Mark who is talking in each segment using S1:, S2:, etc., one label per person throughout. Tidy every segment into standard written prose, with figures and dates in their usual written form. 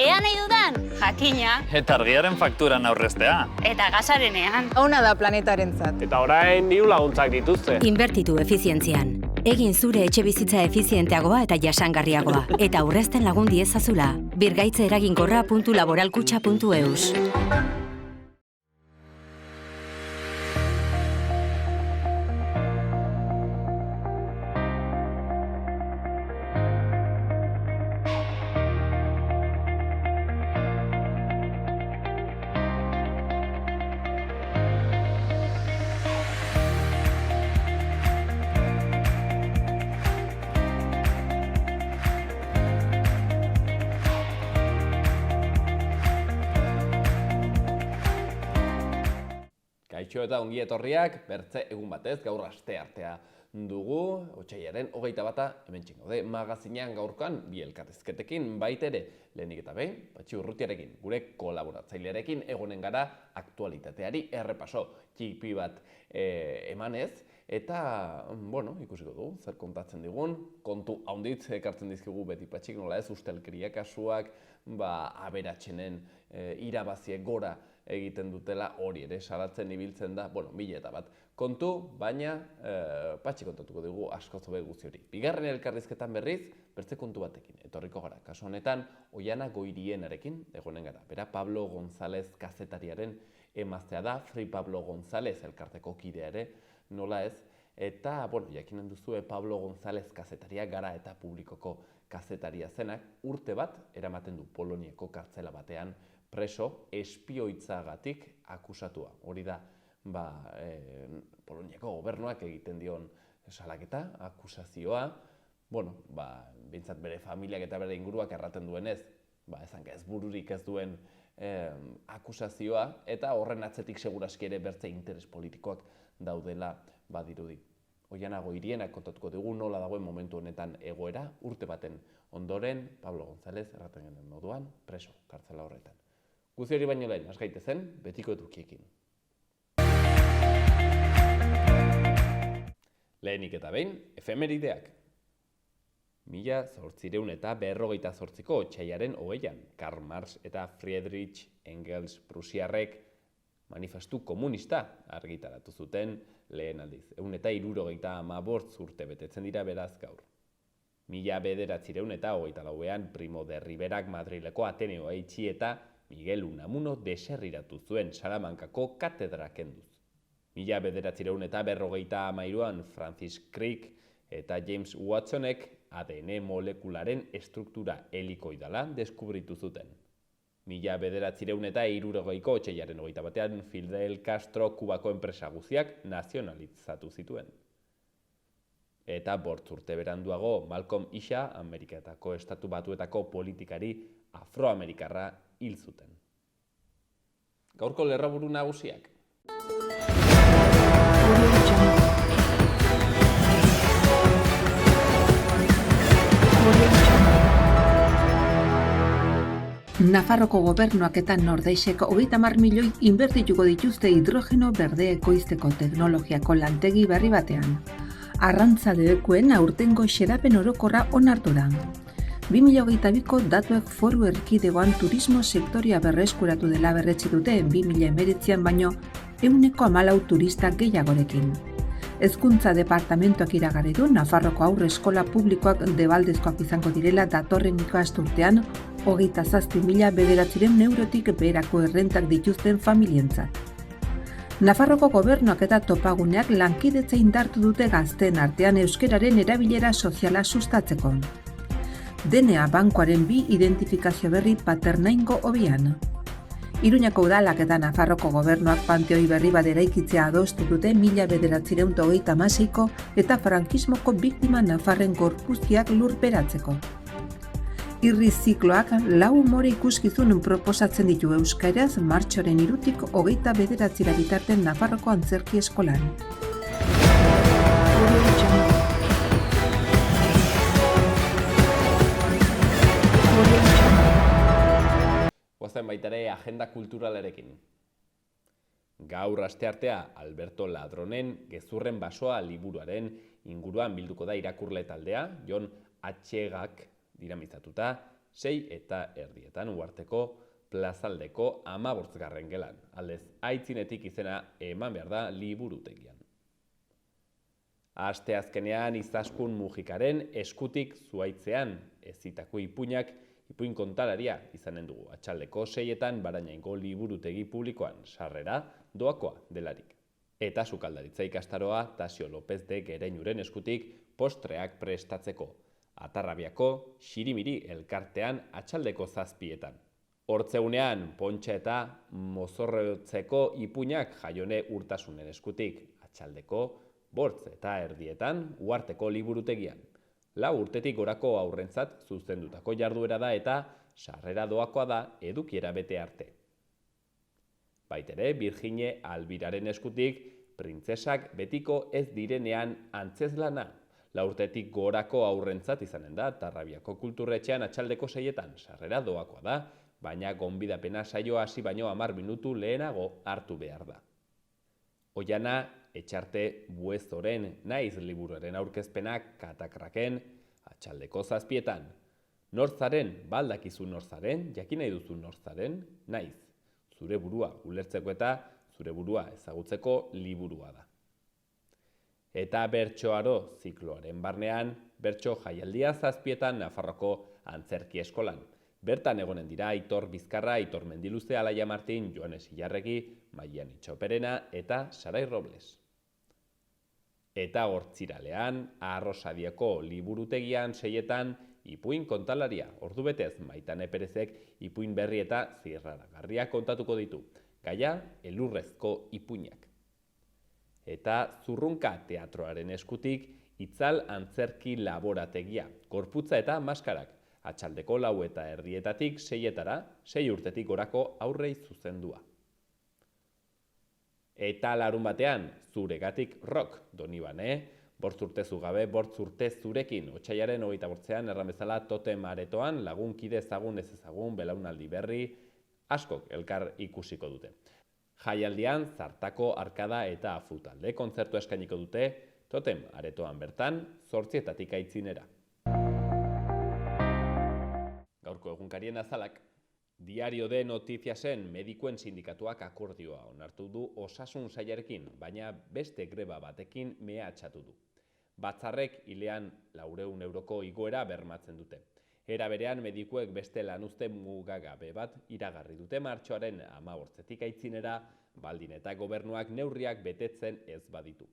S1: Ea nahi dudan, jakina.
S2: Eta argiaren fakturan aurreztea.
S1: Eta gasarenean.
S3: Ona da planetarentzat.
S4: Eta orain diru laguntzak dituzte.
S5: Inbertitu efizientzian. Egin zure etxe bizitza efizienteagoa eta jasangarriagoa. Eta aurrezten lagun diezazula. Birgaitze eraginkorra.laboralkutxa.eus.
S4: Kaixo eta ongi etorriak, bertze egun batez, gaur asteartea dugu, otsailaren 21 hemen txingaude magazinean gaurkoan bi elkarrizketekin baitere lehenik eta behin, Patxi Urrutiarekin, gure kolaboratzailearekin egonen gara aktualitateari errepaso txipi bat emanez, eta, bueno, ikusiko dugu, zer kontatzen digun, kontu haunditz ekartzen dizkigu beti Patxik, nola ez, ustelkeria kasuak, aberatsenen irabaziek gora egiten dutela, hori ere salatzen ibiltzen da, bueno, 1001 kontu, baina Patxi kontatuko dugu askoz hobe guzti hori. Bigarren elkarrizketan berriz, bertze kontu batekin, etorriko gara. Kasu honetan, Oiana Goirienarekin egonen gara. Bera Pablo González kazetariaren emaztea da, Free Pablo González elkarteko kidea ere, nola ez, eta, bueno, jakinen duzue Pablo González kazetaria gara eta publikoko kazetaria zenak, urte bat eramaten du Poloniako kartzela batean preso espioitzagatik akusatua. Hori da, Poloniako gobernuak egiten dion salaketa, akusazioa, bueno, behintzat bere familiak eta bere inguruak erraten duenez, ez bururik ez duen akusazioa, eta horren atzetik seguraski ere bertze interes politikoak daudela badirudi. Oiana Goirienak kontatuko dugu nola dagoen momentu honetan egoera, urte baten ondoren, Pablo González erraten genuen moduan, preso, kartzela horretan. Guzti hori baino lehen, has gaitezen, betiko edukiekin. Lehenik eta behin, efemerideak. 1858ko otsailaren 20an, Karl Marx eta Friedrich Engels Prusiarrek manifestu komunista argitaratu zuten lehen aldiz. 1875 urte betetzen dira beraz gaur. 1924an Primo de Riverak Madrileko Ateneoa itxi eta Miguel Unamuno deserriratu zuen Salamankako katedra kenduz. 1953an Francis Crick eta James Watsonek ADN molekularen estruktura helikoidala deskubritu zuten. 1960ko otsailaren 21an Fidel Castro Kubako enpresa guztiak nazionalizatu zituen. Eta 5 urte beranduago Malcolm X, Ameriketako Estatu Batuetako politikari afroamerikarra hil zuten. Gaurko lerroburu nagusiak.
S6: Nafarroko gobernuak eta Nordeisek 30 milioi inbertituko dituzte hidrogeno berde ekoizteko teknologiako lantegi berri batean. Arrantza debekuen aurtengo xedapen orokorra onartu da. 2022ko datuek Foru Erkidegoan turismo sektoria berreskuratu dela berretsi dute 2019an baino 14 turista gehiagorekin. Hezkuntza departamentoak iragarri du Nafarroko haur eskola publikoak debaldezkoak izango direla datorren ikasturtean 27.000 eurotik beherako errentak dituzten familientzat. Nafarroko gobernuak eta topaguneak lankidetza indartu dute gazteen artean euskeraren erabilera soziala sustatzeko. DNA bankoaren 2 identifikazio berri Paternaingo hobian. Iruñako udalak eta Nafarroko gobernuak panteoi berri bat eraikitzea adostu dute 1936ko eta frankismoko biktima nafarren gorpuzkiak lurperatzeko. Irri zikloak 4 umore ikuskizun proposatzen ditu euskaraz martxoaren 3tik 29 bitarten Nafarroko antzerki eskolan.
S4: Guazen baitare agenda kulturalarekin. Gaur asteartea Alberto Ladronen Gezurren basoa liburuaren inguruan bilduko da irakurle taldea, Jon Atxegak dinamizatuta, 6 eta erdietan uharteko plazaldeko 15. gelan. Aldez, aitzinetik izena eman behar da liburutegian. Asteazkenean Izaskun Mujikaren eskutik zuaitzean ezitako ipuinak ipuin kontalaria izanen dugu. Atxaldeko 6etan Barañaingo liburutegi publikoan, sarrera doakoa delarik. Eta sukaldaritza ikastaroa Tasio López de Gereñuren eskutik postreak prestatzeko. Atarrabiako Xirimiri elkartean atxaldeko 7etan. Hortzeunean Pontxa eta mozorrotzeko ipuinak Jaione Urtasunen eskutik. Atxaldeko 8 eta erdietan uharteko liburutegian. 4 urtetik gorako haurrentzat zuzendutako jarduera da eta sarrera doakoa da edukiera bete arte. Baitere, Virgine Albiraren eskutik printzesak betiko ez direnean antzezlana. 4 urtetik gorako haurrentzat izanen da Tarrabiako kulturretxean atxaldeko 6etan sarrera doakoa da, baina gonbidapena saioa hasi baino 10 minutu lehenago hartu behar da. Oiana Etxarte Buezoren naiz liburuaren aurkezpenak katakraken atxaldeko 7etan. Norzaren, baldakizu norzaren, jakin nahi duzu norzaren, naiz. Zure burua ulertzeko eta zure burua ezagutzeko liburua da. Eta bertsoaro zikloaren barnean, bertso jaialdia 7etan Nafarroko Antzerki Eskolan. Bertan egonen dira Aitor Bizkarra, Aitor Mendiluze, Alaia Martin, Joanes Ilarregi, Maian Itxoperena eta Sarai Robles. Eta hortziralean, Arrosadiako liburutegian 6etan ipuin kontalaria. Ordubetez Maitane Perezek ipuin berri eta zirraragarriak kontatuko ditu. Gaia, elurrezko ipuinak. Eta Zurrunka teatroaren eskutik Itzal Antzerki Laborategia. Gorputza eta maskarak. Atxaldeko 4 eta erdietatik 6etara, 6 urtetik gorako aurrei zuzendua. Eta larun batean, Zuregatik rock, Donibane, 5 urte zugabe, 5 urte zurekin, Otsaiaren 28an erran bezala totem aretoan, lagunkide ezagun ez ezagun, belaunaldi berri, askok elkar ikusiko dute. Jaialdian, Zartako, Arkada eta Afutalde kontzertu eskainiko dute, totem aretoan bertan, 8etatik aitzinera. Gaurko egunkarien azalak, Diario de Notiziasen medikuen sindikatuak akordioa onartu du osasun sailarekin, baina beste greba batekin mehatxatu du. Batzarrek hilean 400 euroko igoera bermatzen dute. Era berean medikuek beste lanuzte mugagabe bat iragarri dute martxoaren 15etik aitzinera, baldin eta gobernuak neurriak betetzen ez baditu.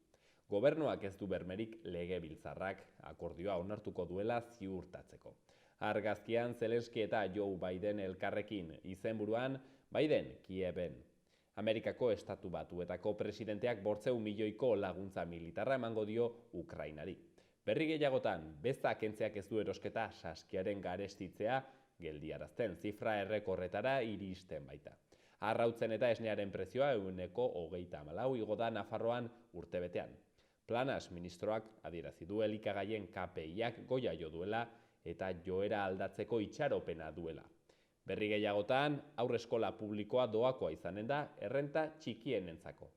S4: Gobernuak ez du bermerik legebiltzarrak akordioa onartuko duela ziurtatzeko. Argazkian Zelenski eta Joe Biden elkarrekin, izenburuan Biden Kieben. Amerikako Estatu Batuetako presidenteak 500 milioiko laguntza militarra emango dio Ukrainari. Berri gehiagotan, beza kentzeak ez du erosketa saskiaren garestitzea geldiarazten zifra errekorretara iristen baita. Arrautzen eta esnearen prezioa 34% igo da Nafarroan urtebetean. Planas ministroak adierazi du elikagaien KPIak goia jo duela eta joera aldatzeko itxaropena duela. Berri gehiagotan, haurreskola publikoa doakoa izanen da errenta txikienentzako.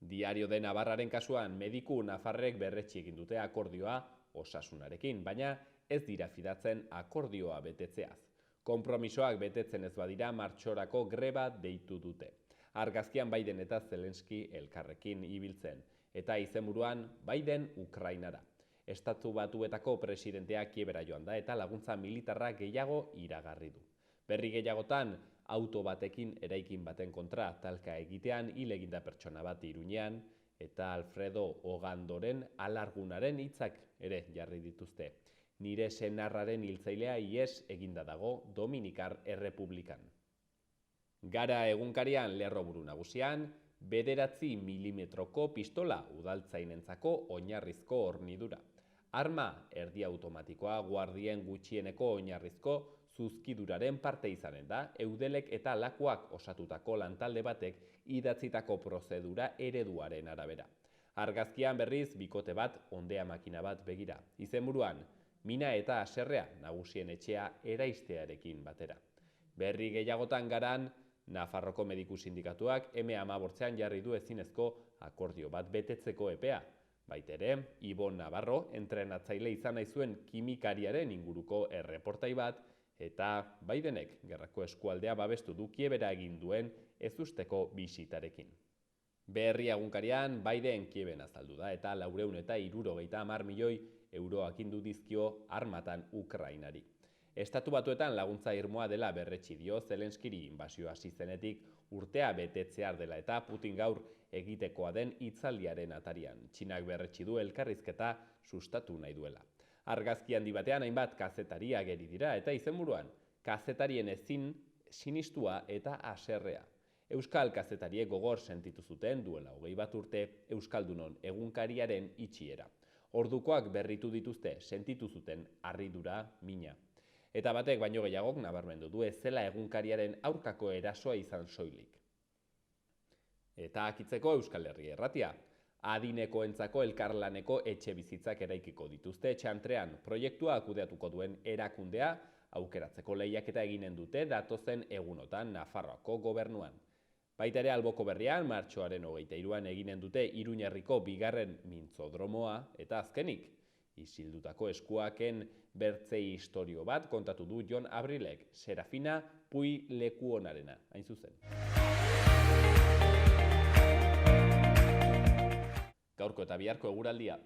S4: Diario de Navarraren kasuan, mediku nafarrek berretsi egin dute akordioa osasunarekin, baina ez dira fidatzen akordioa betetzeaz. Konpromisoak betetzen ez badira martxorako greba deitu dute. Argazkian Biden eta Zelenski elkarrekin ibiltzen, eta izenburuan Biden Ukrainara. Estatu Batuetako presidentea Kiebera joan da eta laguntza militarra gehiago iragarri du. Berri gehiagotan, auto batekin eraikin baten kontra talka egitean hil eginda pertsona bat Iruñean eta Alfredo Ogandoren alargunaren hitzak ere jarri dituzte. Nire senarraren hiltzailea ihes eginda dago Dominikar Errepublikan. Gara egunkarian lerroburu nagusian, 9 milimetroko pistola udaltzainentzako oinarrizko hornidura. Arma erdi automatikoa guardien gutxieneko oinarrizko zuzkiduraren parte izanen da, Eudelek eta Lakuak osatutako lantalde batek idatzitako prozedura ereduaren arabera. Argazkian berriz bikote bat ondea makina bat begira. Izenburuan, Mina eta Haserrea nagusien etxea eraistearekin batera. Berri gehiagotan garan, Nafarroko mediku sindikatuak M15 jarri du ezinezko akordio bat betetzeko epea. Baitere, Ibon Navarro entrenatzaile izan nahi zuen kimikariaren inguruko erreportai bat Eta Bidenek gerrako eskualdea babestu du Kievera egin duen ezusteko bisitarekin. Berria egunkarian Biden Kieven azaldu da eta 470 milioi euro agindu dizkio armatan Ukrainari. Estatu Batuetan laguntza irmoa dela berretsi dio Zelenskiri inbasioa hasi zenetik urtea betetzear dela eta Putin gaur egitekoa den hitzaldiaren atarian. Txinak berretsi du elkarrizketa sustatu nahi duela. Argazki handi batean hainbat kazetari ageri dira eta izenburuan kazetarien ezin sinistua eta haserrea. Euskal kazetariek gogor sentitu zuten duela 21 urte Euskaldunon egunkariaren itxiera. Ordukoak berritu dituzte sentitu zuten harridura, mina. Eta batek baino gehiagok nabarmendu du ez zela egunkariaren aurkako erasoa izan soilik. Eta akitzeko Euskal Herri Erratia. Adinekoentzako elkarlaneko etxe bizitzak eraikiko dituzte Txantrean proiektua kudeatuko duen erakundea aukeratzeko lehiaketa eginen dute datozen egunotan Nafarroako gobernuan. Baita ere Alboko Berrian martxoaren 23an eginen dute Iruñerriko bigarren mintzodromoa eta azkenik isildutako eskuaken bertzei historio bat kontatu du Jon Abrilek, Serafina Puy Lekuonarena, hain zuzen. Gaurko eta biharko eguraldia.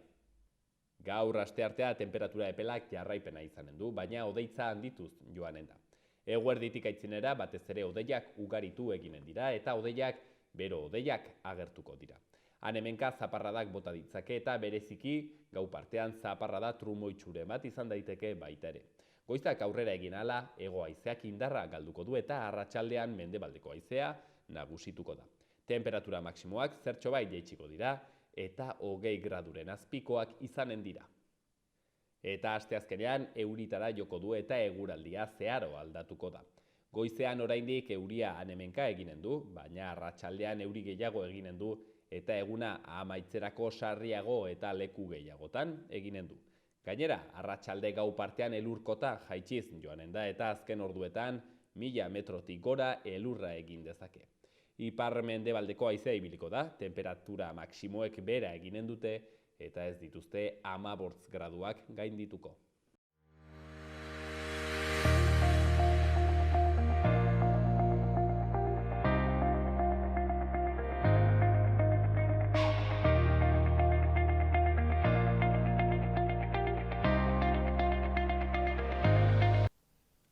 S4: Gaur asteartea temperatura epelak jarraipena izanen du, baina hodeitza handituz joanen da. Eguerditik aitzinera batez ere hodeiak ugaritu eginen dira eta hodeiak bero hodeiak agertuko dira. Han-hemenka zaparradak bota ditzake eta bereziki gau partean zaparrada trumoitxure bat izan daiteke baita ere. Goizak aurrera egin ala, hego haizeak indarra galduko du eta arratsaldean mendebaldeko haizea nagusituko da. Temperatura maksimoak zertxobait jaitsiko dira eta 20 graduren azpikoak izanen dira. Eta asteazkenean euritara joko du eta eguraldia zeharo aldatuko da. Goizean oraindik euria han-hemenka eginen du, baina arratsaldean euri gehiago eginen du eta eguna amaitzerako sarriago eta leku gehiagotan eginen du. Gainera, arratsalde gau partean elurkota jaitsiz joanen da eta azken orduetan 1000 metrotik gora elurra egin dezake. Ipar-mendebaldeko haizea ibiliko da, temperatura maksimoek bera eginen dute eta ez dituzte 15 graduak gaindituko.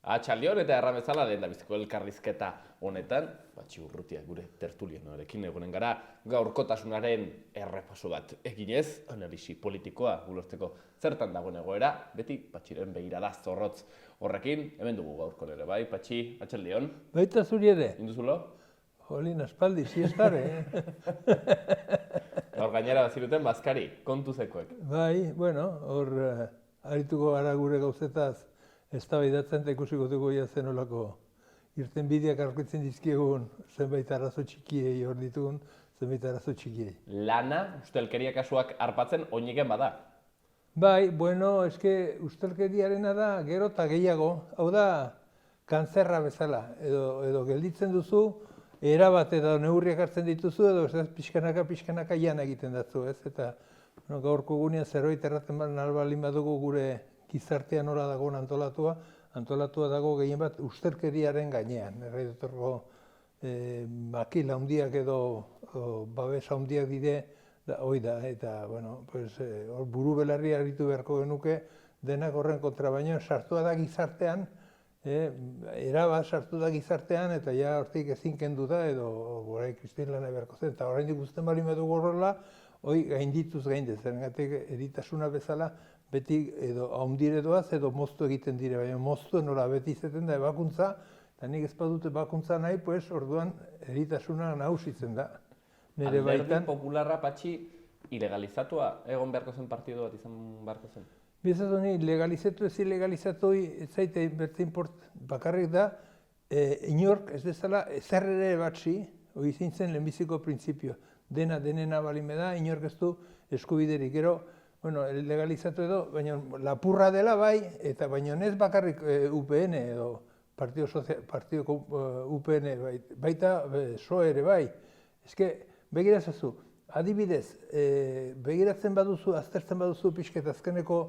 S4: Atxaldion eta erramezala lehen da biziko elkarrizketa honetan, Urrutia gure tertulianoarekin egonen gara, gaurkotasunaren errepaso bat eginez, analisi politikoa ulertzeko zertan dagoen egoera, beti Patxiren begirada zorrotz horrekin, hemen dugu gaurko ere bai, Patxi, atxaldion.
S3: Baita zuri ere.
S4: Induzulo?
S3: Jolin, aspaldi, siestare.
S4: Gaur gainera baziruten bazkari, kontuzekoek.
S3: Bai, bueno, hor arituko gara gure gauzetaz, eztabaidatzen eta ikusiko dugu zen olako irtenbideak aurkitzen dizkiegun zenbait arazo txikiei hor ditugun, zenbait arazo txikiei.
S4: Lana, ustelkeria kasuak harpatzen oineken bada?
S3: Bai, bueno, eske ustelkeriarena da gero eta gehiago, hau da kantzerra bezala, edo gelditzen duzu, erabat edo neurriak hartzen dituzu, edo ez pixkanaka jan egiten datzu, ez? Eta gaurko gunean zerbait erraten balin badugu gure gizartean nola dagoen antolatua dago gehien bat ustelkeriaren gainean. Erraidotorko makila handiak edo babes handiak dire, hoi da, eta buru belarri aritu beharko genuke denak horren kontra, baino sartua da gizartean, erabat sartu da gizartean, eta ja hortik ezin kendu da, edo gorai Kristin lana beharko zen, eta horrein guztien bali medugu horrela, hoi gaindituz gaindez, zergatik eritasuna bezala, beti edo haundire doaz edo moztu egiten dire, baina moztu nola beti izaten da ebakuntza, eta nik ez badute ebakuntza nahi, orduan eritasuna nagusitzen da.
S4: Alderdi popularra, Patxi, ilegalizatua egon beharko zen partidu bat izan beharko zen?
S3: Bizatu ni, legalizatu ez ilegalizatu ez zaite bertzen bakarrik da, inork ez bezala zer ere batzi, hori zintzen lehenbiziko printzipio. Denena balime da, inork ez du eskubiderik. Gero, legalizatu edo, baina lapurra dela bai, eta baina ez bakarrik UPN edo partioko UPN baita SOE ere bai. Eske, begirazazu, adibidez, begiratzen baduzu, aztertzen baduzu pixket azkeneko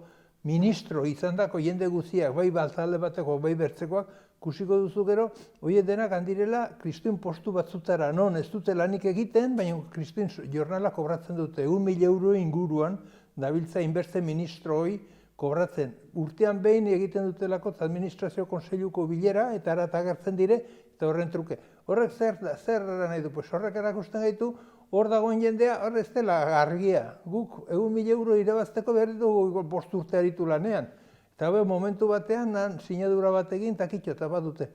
S3: ministro izandako jende guztiak, bai baltalde bateko, bai bertzekoak, kusiko duzu gero, horiek denak handirela kristuin postu batzutara, non ez dute lanik egiten, baina kristuin jornala kobratzen dute, 1.000 euro inguruan, dabiltza inbertze ministro hori kobratzen. Urtean behin egiten dutelako administrazio konseiluko bilera, eta ara agertzen dire, eta horren truke. Horrek zer nahi du, horrek erakusten gaitu, hor dagoen jendea, hor ez dela argia. Guk 1.000 euro irabazteko behar dugu 5 urte aritu lanean. Eta momentu batean, sinadura bat egin, takitxo eta bat dute.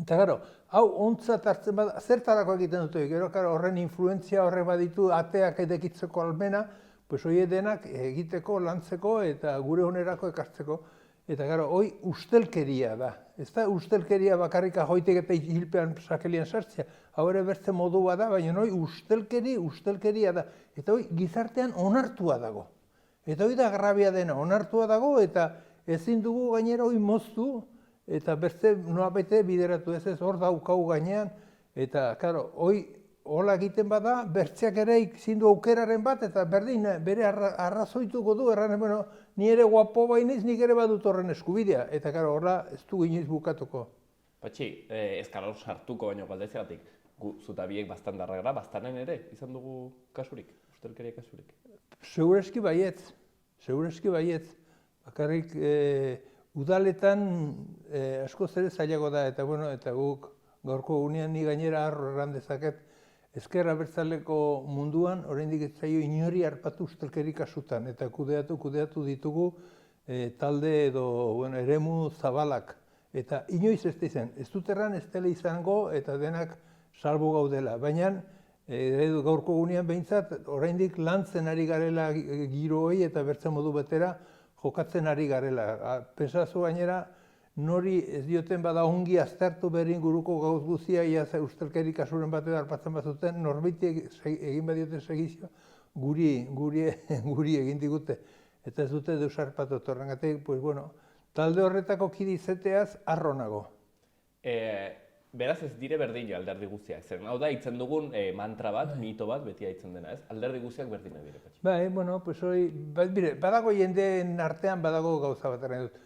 S3: Eta gero, hau ontzat hartzen bada, zertarako egiten dute, gero horren influentzia horre baditu ateak edekitzeko almena, hori denak egiteko, lantzeko eta gure onerako ekartzeko. Eta gero, hoi ustelkeria da. Ez da ustelkeria bakarrika joitek eta hilpean sakelian sartzea. Hau ere bertze modua da, baina hoi ustelkeria da. Eta hoi gizartean onartua dago. Eta hoi da grabia dena, onartua dago eta ezin dugu gainera hoi moztu eta bertze noabete bideratu ez hor daukau gainean. Eta, karo, hoi hola egiten bada, bertzeak ere zindu aukeraren bat, eta berdin, bere arrazoituko du, erran, bueno, ni ere guapo bainez, nik ere badut horren eskubidea, eta gara, hola, ez du inoiz bukatuko.
S4: Patxi, ez gara hor sartuko baino galdezegatik, gu zutabiek bastandarra gara, bastanen ere, izan dugu kasurik, ustelkeria kasurik?
S3: Segureski baietz, bakarrik udaletan askoz ere zailago da, eta bueno, eta guk gaurko gunean ni gainera harro erran dezaket, Ezker Abertzaleko munduan, oraindik ez zaio inori harpatu ustelkeri kasutan, eta kudeatu ditugu talde edo eremu zabalak. Eta inoiz ez da izan, ez dut erran ez dela izango eta denak salbu gaudela. Baina gaurko gunean behintzat, oraindik lantzen ari garela giro hori eta bertzen modu betera jokatzen ari garela. Pensazu gainera, nori ez dioten bada ongi aztertu berin guruko gauz guzia, ia ustelkeri kasuren bat edo harpatzen bat zuten, norbiti egin badioten segizio, guri egin digute. Eta ez dute deus harpatu torrengatik, pues bueno, talde horretako kide izateaz arro nago.
S4: Beraz ez dire berdin alderdi guztiak, zer hau da hitzen dugun mantra bat, mito bat, beti hitzen dena ez, alderdi guztiak berdina dire.
S3: Bai, bueno, pues hori, badago jendeen artean badago gauza bat erren dut.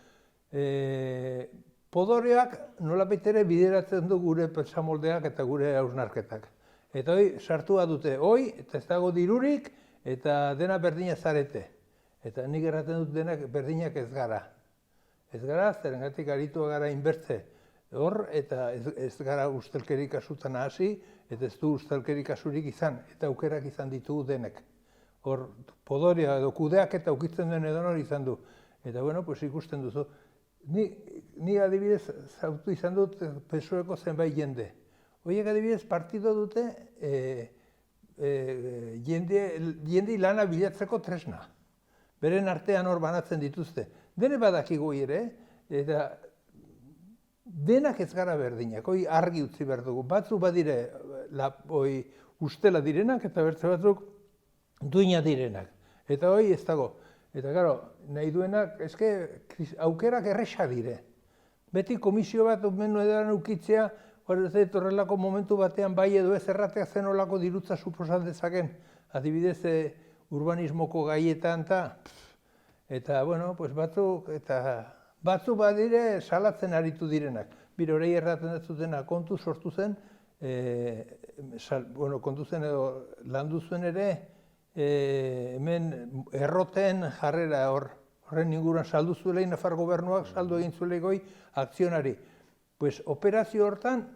S3: Podoreak nolabait ere bideratzen du gure pentsamoldeak eta gure hausnarketak. Eta hoi sartua dute, eta ez dago dirurik eta dena berdina zarete. Eta nik erraten dut denak berdinak ez gara. Ez gara, zerengatik aritua gara inbertze hor, eta ez gara ustelkeri kasutan hasi, eta ez du ustelkeri kasurik izan, eta aukerak izan ditugu denek. Hor, podorea edo kudeak eta ukitzen den edonor izan du. Eta bueno, pues ikusten duzu. Ni adibidez zautu izan dut PSOEko zenbait jende. Horiek adibidez partido dute jende lana bilatzeko tresna. Beren artean hor banatzen dituzte. Dene badakigu ere, eta denak ez gara berdinak, hoi argi utzi behar dugu. Batzuk badire ustela direnak eta bertze batzuk duina direnak. Eta hoi ez dago. Eta gero, nahi duenak, aukerak erresa dire. Beti komisio bat menu edan ukitzea, horrelako momentu batean bai edo ez erratea zen olako dirutza suposan dezaken. Adibidez, urbanismoko gaietan eta, bueno, pues batzuk badire salatzen aritu direnak. Bire horrei erraten dut zutena kontu sortu zen, kontu zen edo landu zuen ere, hemen erroten jarrera horren inguruan saldu zuelei, Nafar gobernuak saldu egin zuelei goi akzionari. Pues operazio hortan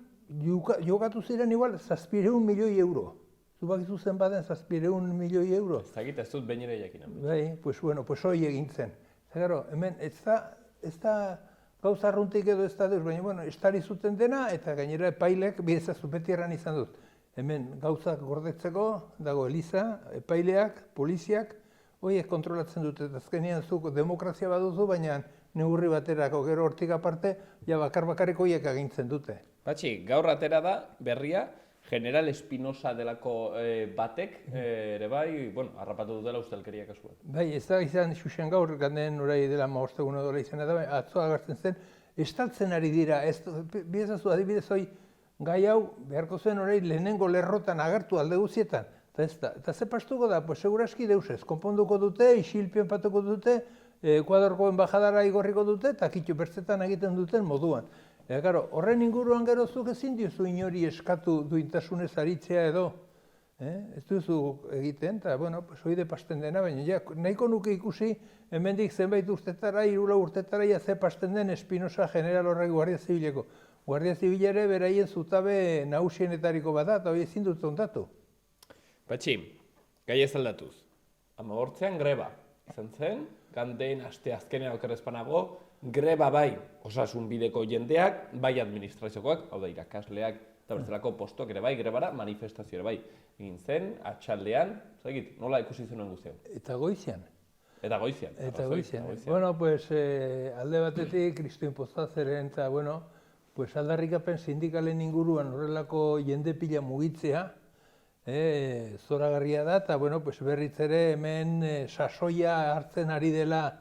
S3: jokatu ziren igual 700 milioi euro. Zubakizu zen baden 700 milioi euro.
S4: Ez dakit ez dut behin ere jakinan.
S3: Bai, pues bueno, pues hoi egin zen. Gero, hemen ez da gauza arruntik edo ez da deus, baina bueno, estari zuten dena eta gainera epailek bidezazu beti erran izan dut. Hemen gauzak gordetzeko, dago Eliza, epaileak, poliziak, horiek kontrolatzen dute. Azkenean zuk demokrazia baduzu, baina neurri baterako gero hortik aparte, ja bakarrik horiek agintzen dute.
S4: Patxi, gaur atera da berria, General Espinosa delako batek, ere bai, bueno, harrapatu dutela ustelkeria kasuak.
S3: Bai, ez da izan xuxen gaur, ganden orai dela 5 egun dola izan da, atzo agertzen zen, estaltzen ari dira, bidezazu adibidez hoi, gai hau beharko zen orai lehenengo lerrotan agertu alde guzietan. Eta ze pastuko da, pues seguraski deusez, konponduko dute, isilpion patuko dute, Ekuadorko enbajadara igorriko dute eta kitxo bertzetan egiten duten moduan. Eta, karo, horren inguruan gero zuk ezin diozu inori eskatu duintasunez aritzea edo, ez duzu egiten, eta, bueno, oide pasten dena, baina ja, nahiko nuke ikusi, hemendik zenbait urtetara, 3 urtetara, ze pasten den Espinosa general horrek Guardia Zibileko. Guardia Zibila ere beraien zutabe nagusienetariko bada, eta hori ezin dut ondatu.
S4: Patxi, gai ez aldatuz. 18an greba. Izan zen, gandein aste azkenean okerrezpanago, greba bai osasun bideko jendeak, bai administraziokoak, hau da irakasleak, eta bertzelako postok ere bai, grebara, manifestazio ere bai. Egin zen, atxaldean, zagit, nola ikusi zenuen guztian?
S3: Eta goizian.
S4: Eta goizian.
S3: Eta goizian. Bueno, pues, alde batetik, Kristo Inpostazeren, eta, bueno, pues, aldarrikapen sindikalen inguruan horrelako jende pila mugitzea, zoragarria da, eta, bueno, pues, berriz ere hemen sasoia hartzen ari dela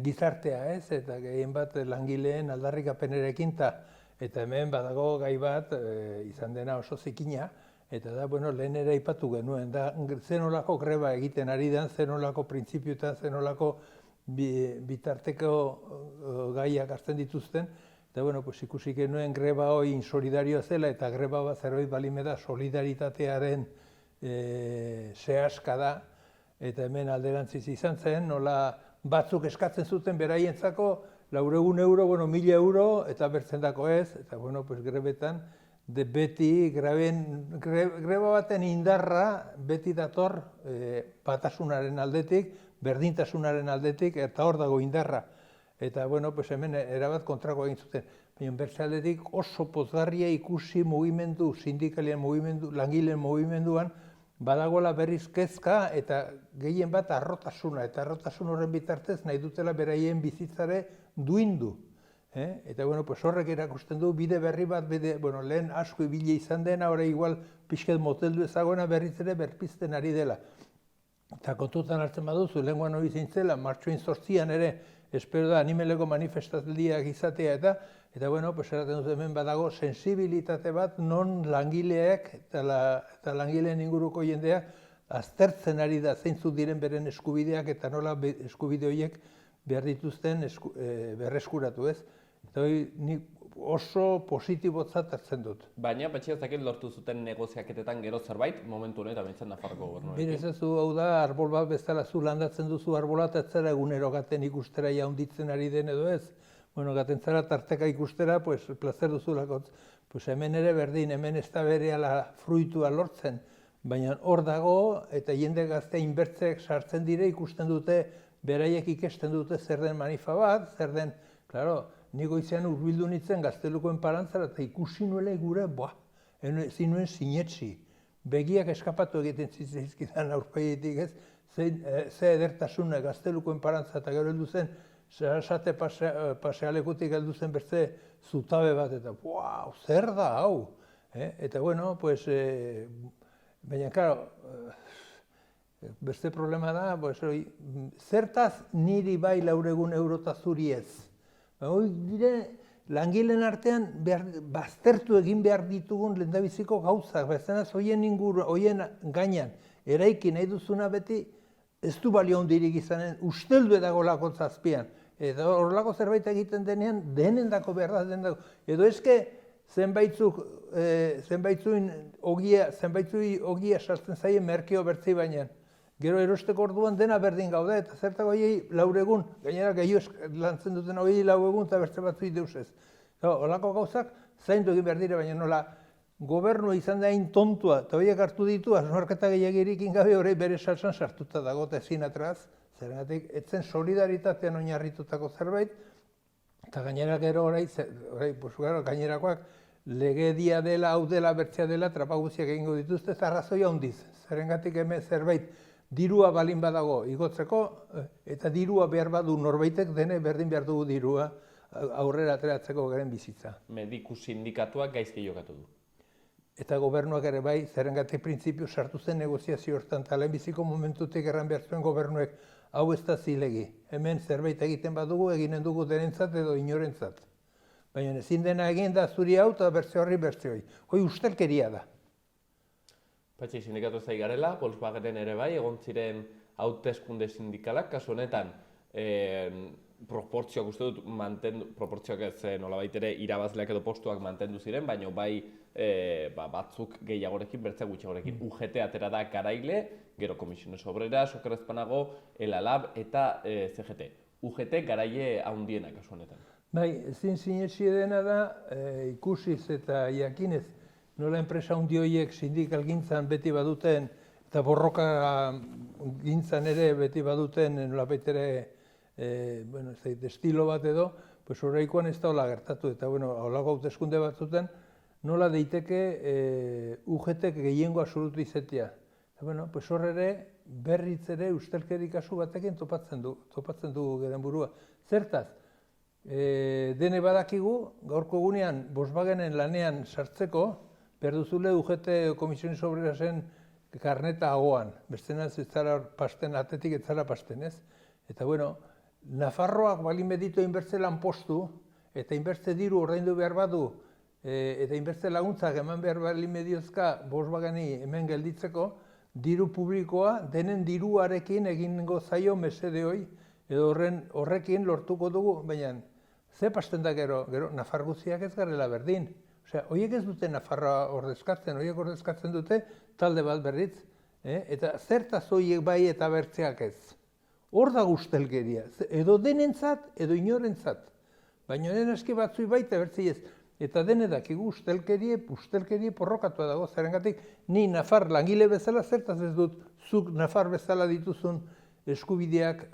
S3: gizartea, ez? Eta gehien bat langileen aldarrikapenerekin, eta hemen badago gai bat izan dena oso zikina, eta da, bueno, lehen ere aipatu genuen, da, zenolako greba egiten ari den, zenolako printzipioetan, zenolako bitarteko gaiak hartzen dituzten, eta, bueno, pues, ikusi genuen greba hori insolidarioa zela, eta greba bat zerbait balimeda solidaritatearen zehaska da, eta hemen alderantziz izan zen, nola batzuk eskatzen zuten beraientzako 400 euro, bueno, 1000 euro, eta bertzendako ez, eta, bueno, pues, grebetan, beti greba baten indarra beti dator batasunaren aldetik, berdintasunaren aldetik, eta hor dago indarra. Eta, bueno, pues hemen erabat kontrako egin zuten. Baina bertze aldetik oso pozgarria ikusi mugimendu, sindikalien mugimendu, langileen mugimenduan, badagoela berriz kezka eta gehien bat harrotasuna, eta harrotasun horren bitartez nahi dutela beraien bizitzare duindu. Eta, bueno, pues horrek erakusten du bide berri bat, bueno, lehen asko ibile izan dena, ora igual pixket moteldu ezagoena berriz ere berpizten ari dela. Eta kontutan hartzen baduzu, lehenguan hori zintzela, martxoin 8an ere, espero da, animeleko manifestaldiak izatea eta, bueno, pues eraten dut hemen badago sensibilitate bat non langileak eta langileen inguruko jendeak aztertzen ari da zeintzuk diren beren eskubideak eta nola eskubide horiek behar dituzten berreskuratu, ez? Eta hori nik oso positibotzat hartzen dut.
S4: Baina, Patxi, ez dakit lortu zuten negoziaketetan gero zerbait, momentu honetan bintzen Nafarroko gobernuarekin.
S3: Bire ezazu, hau da, arbol bat bezala zu landatzen duzu arbola, eta ez zara egunero gaten ikustera jaunditzen ari den edo ez. Bueno, gaten zara tarteka ikustera, pues, plazer duzulako. Pues hemen ere berdin, hemen ez da berehala fruitua lortzen. Baina hor dago, eta jende gazte inbertzeak sartzen dire ikusten dute, beraiek ikesten dute zer den manifa bat, zer den, klaro, niko izan urbildu nintzen Gaztelukoen parantzara eta ikusi nuela gure, ezin nuen sinetsi. Begiak eskapatu egiten zizkidan aurpeietik ez, ze edertasuna Gaztelukoen parantzara eta gero heldu zen, Sarasate pasealekutik heldu zen bertze zutabe bat eta, zer da hau? Eta bueno, pues, baina, claro, beste problema da, zertaz niri bai 400 eurota zuri ez. Hoi dire, langileen artean baztertu egin behar ditugun lehendabiziko gauzak, bezenaz hoien gainean, eraiki nahi duzuna beti, ez du balio hondirik izanen, usteldu edago lako zazpian. Eta horrelako zerbait egiten denean, denendako behar da, denendako. Edo eske, zenbaitzui ogia sartzen zaien merkeo bertzei bainan. Gero erosteko orduan dena berdin gaude, eta zertako horiei 4 egun, gainera gehiago lantzen duten horiei 4 egun, eta bertze batzui deus ez. Horrelako gauzak, zaindu egin behar dire, baina nola, gobernua izan da hain tontua, eta horiek hartu ditu, asmarketa gehiagirik ingabe hori bere salsan sartuta dago, eta ezin atraz, zergatik, etzen solidaritatean oinarritutako zerbait, eta gainera gero gainerakoak legedia dela, hau dela, bertzea dela, trapaguziak egingo dituzte, eta arrazoia handiz. Zergatik hemen zerbait, dirua balin badago igotzeko, eta dirua behar badu norbaitek dene berdin behar dugu dirua aurrera ateratzeko garen bizitza.
S4: Mediku sindikatuak gaizki jokatu du.
S3: Eta gobernuak ere bai, zergatik printzipio sartu zen negoziazio hortan, eta lehenbiziko momentutik erran behar zuen gobernuek hau ez da zilegi. Hemen zerbait egiten badugu, eginen dugu denentzat edo inorentzat. Baina ezin dena egin da zuri hau eta bertze horri bertze hori. Hoi ustelkeria da.
S4: Patxi, sindikatu zai garela, Volkswagenen ere bai, egon ziren hauteskunde sindikalak, kasu honetan proportzioak uste dut proportzioak ez nolabait ere irabazleak edo postuak mantendu ziren, baina bai batzuk gehiagorekin, bertzea gutxiagorekin. UGT atera da garaile, gero Comisiones Obreras, Oker ez banago, ELA-LAB eta CGT. UGT garaile handienak kasu honetan.
S3: Bai, ezin sinetsi dena da, ikusiz eta jakinez, nola enpresa handi horiek sindikalgintzan beti baduten, eta borroka gintzan ere beti baduten, nolabait ere, estilo bat edo, pues horreikoan ez da hola gertatu, eta holako hauteskunde batzuten, nola daiteke UGT gehiengo absolutu izatea. Pues hor ere, berriz ere ustelkeri kasu batekin topatzen du geren burua. Zertaz, dene badakigu, gaurko egunean Volkswagenen lanean sartzeko, berduzule UGT Comisiones Obrerasen karneta hagoan, bestenaz ez zara pasten, atetik ez zara pasten, ez? Eta Nafarroak balin beditu inbertze lanpostu, eta inbertze diru ordaindu behar badu, eta inbertze laguntzak eman behar balin mediozka Volkswageni hemen gelditzeko, diru publikoa denen diruarekin egingo zaio mesedeoi, edo horrekin lortuko dugu, baina ze pasten da gero Nafar guztiak ez garela berdin. Osea, horiek ez dute Nafarroa ordezkatzen, horiek ordezkatzen dute talde bat berriz, eta zertaz horiek bai eta bertzeak ez. Hor da ustelkeria, edo denentzat, edo inorentzat. Baina den eski batzui baita bertzei ez. Eta denedakigu ustelkerie porrokatua dago, zerengatik ni Nafar langile bezala zertaz ez dut zuk Nafar bezala dituzun eskubideak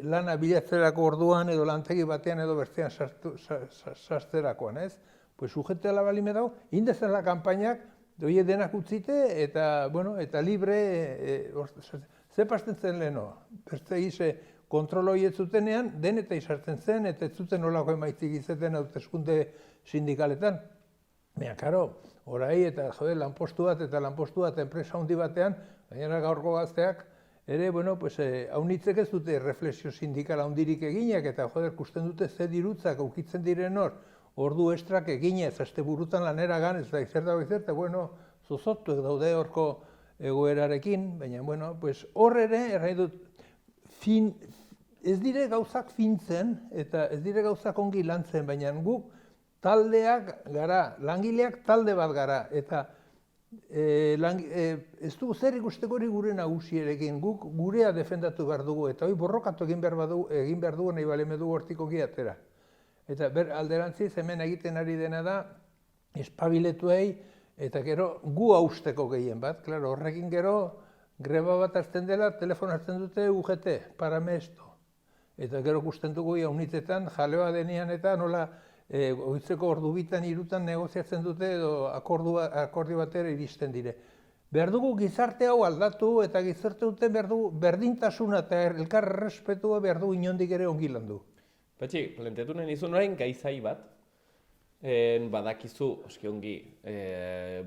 S3: lana bilatzerako orduan edo lantegi batean edo bertzean sartzerakoan, ez? Pues UGT ala balime dago, indezen la kanpainak, doie denak utzite eta libre, ze pasten zen leheno, bertze gize kontrol horiet zutenean, deneta izartzen zen, eta ez zuten olako emaitzik izeten hauteskunde sindikaletan. Baina, karo, orai eta lanpostu bat enpresa handi batean, gainera gaurko gazteak, ere, haunitzek ez dute reflexio sindikala handirik eginak, eta kusten dute ze dirutzak aukitzen diren hor, ordu estrak eginez, aste burutan lanera ganez, eta izerta, zozotuek daude horko egoerarekin, baina, hor ere, errai dut, ez dire gauzak fintzen, eta ez dire gauzak ongi lantzen, baina guk taldeak gara, langileak talde bat gara, eta ez dugu zer ikusteko hori gure nagusierekin, guk gurea defendatu behar dugu, eta hori borrokatu egin behar dugu nahi baleme dugu hortiko giatera. Eta alderantziz hemen egiten ari dena da, espabiletuei, eta gero gu hausteko gehien bat, horrekin gero greba bat hartzen dela, telefon hartzen dute UGT, parame esto. Eta gero kusten dugu jaunitetan, jaleoa denean eta nola goitzeko ordu bitan, irutan negoziatzen dute edo akordi batera iristen dire. Behar dugu gizarte hau aldatu eta gizarte dute behar dugu berdintasuna eta elkar errespetua behar dugu inondik ere ongi landu.
S4: Patxi, planteatu nahi nizun orain gaizai bat, badakizu, oski ongi,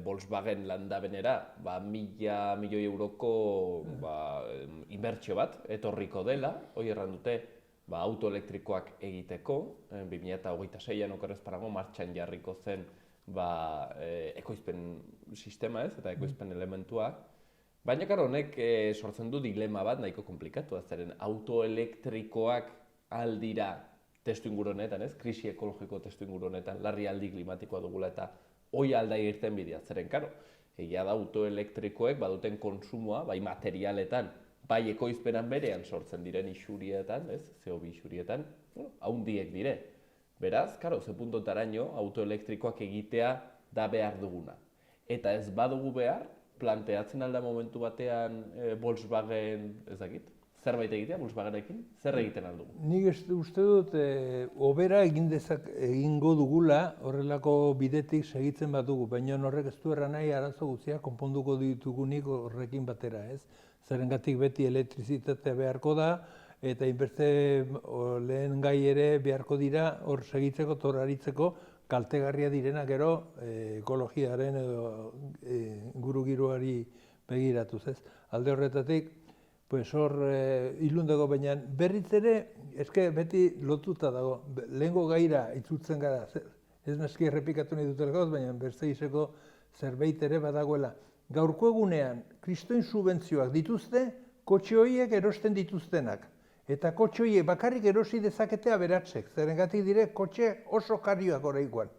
S4: Volkswagen landabenera, 1.000 milioi euroko inbertsio bat etorriko dela, hori erran dute, autoelektrikoak egiteko, 2026an okerrez parago martxan jarriko zen ekoizpen sistema ez, eta ekoizpen elementuak. Baina, karo, honek sortzen du dilema bat nahiko komplikatu, zeren autoelektrikoak aldira testu inguru honetan, krisi ekologiko testu inguru honetan, larri aldi klimatikoa dugula eta hoi alda irten bidea, zeren, karo, egia da autoelektrikoek baduten konsumoa, bai materialetan, bai ekoizpenan berean sortzen diren isurietan, CO2 isurietan, haundiek dire. Beraz, karo, ze puntotaraino autoelektrikoak egitea da behar duguna. Eta ez badugu behar, planteatzen alda momentu batean Volkswagen, ez dakit, zerbait egitea Volkswagenekin, zer egiten aldugu?
S3: Nik uste dut, obera egingo dugula horrelako bidetik segitzen bat dugu, baina horrek ez du erran nahi arazo guztiak konponduko ditugunik horrekin batera, ez? Zerengatik beti elektrizitatea beharko da, eta inbertze lehen gai ere beharko dira hor segitzeko, toraritzeko, kaltegarria direna gero ekologiaren edo ingurugiroari begiratuz, ez? Alde horretatik, hor ilundego, baina berriz ere, eske beti lotuta dago, lehengo gaira itzultzen gara, ez naski errepikatu nahi dutelako, baina berzeizeko zerbait ere badagoela. Gaurko egunean, kristoin subentzioak dituzte, kotxe horiek erosten dituztenak. Eta kotxe horiek bakarrik erosi dezakete aberatsek, zerengatik dire kotxe oso karioak oraikoan.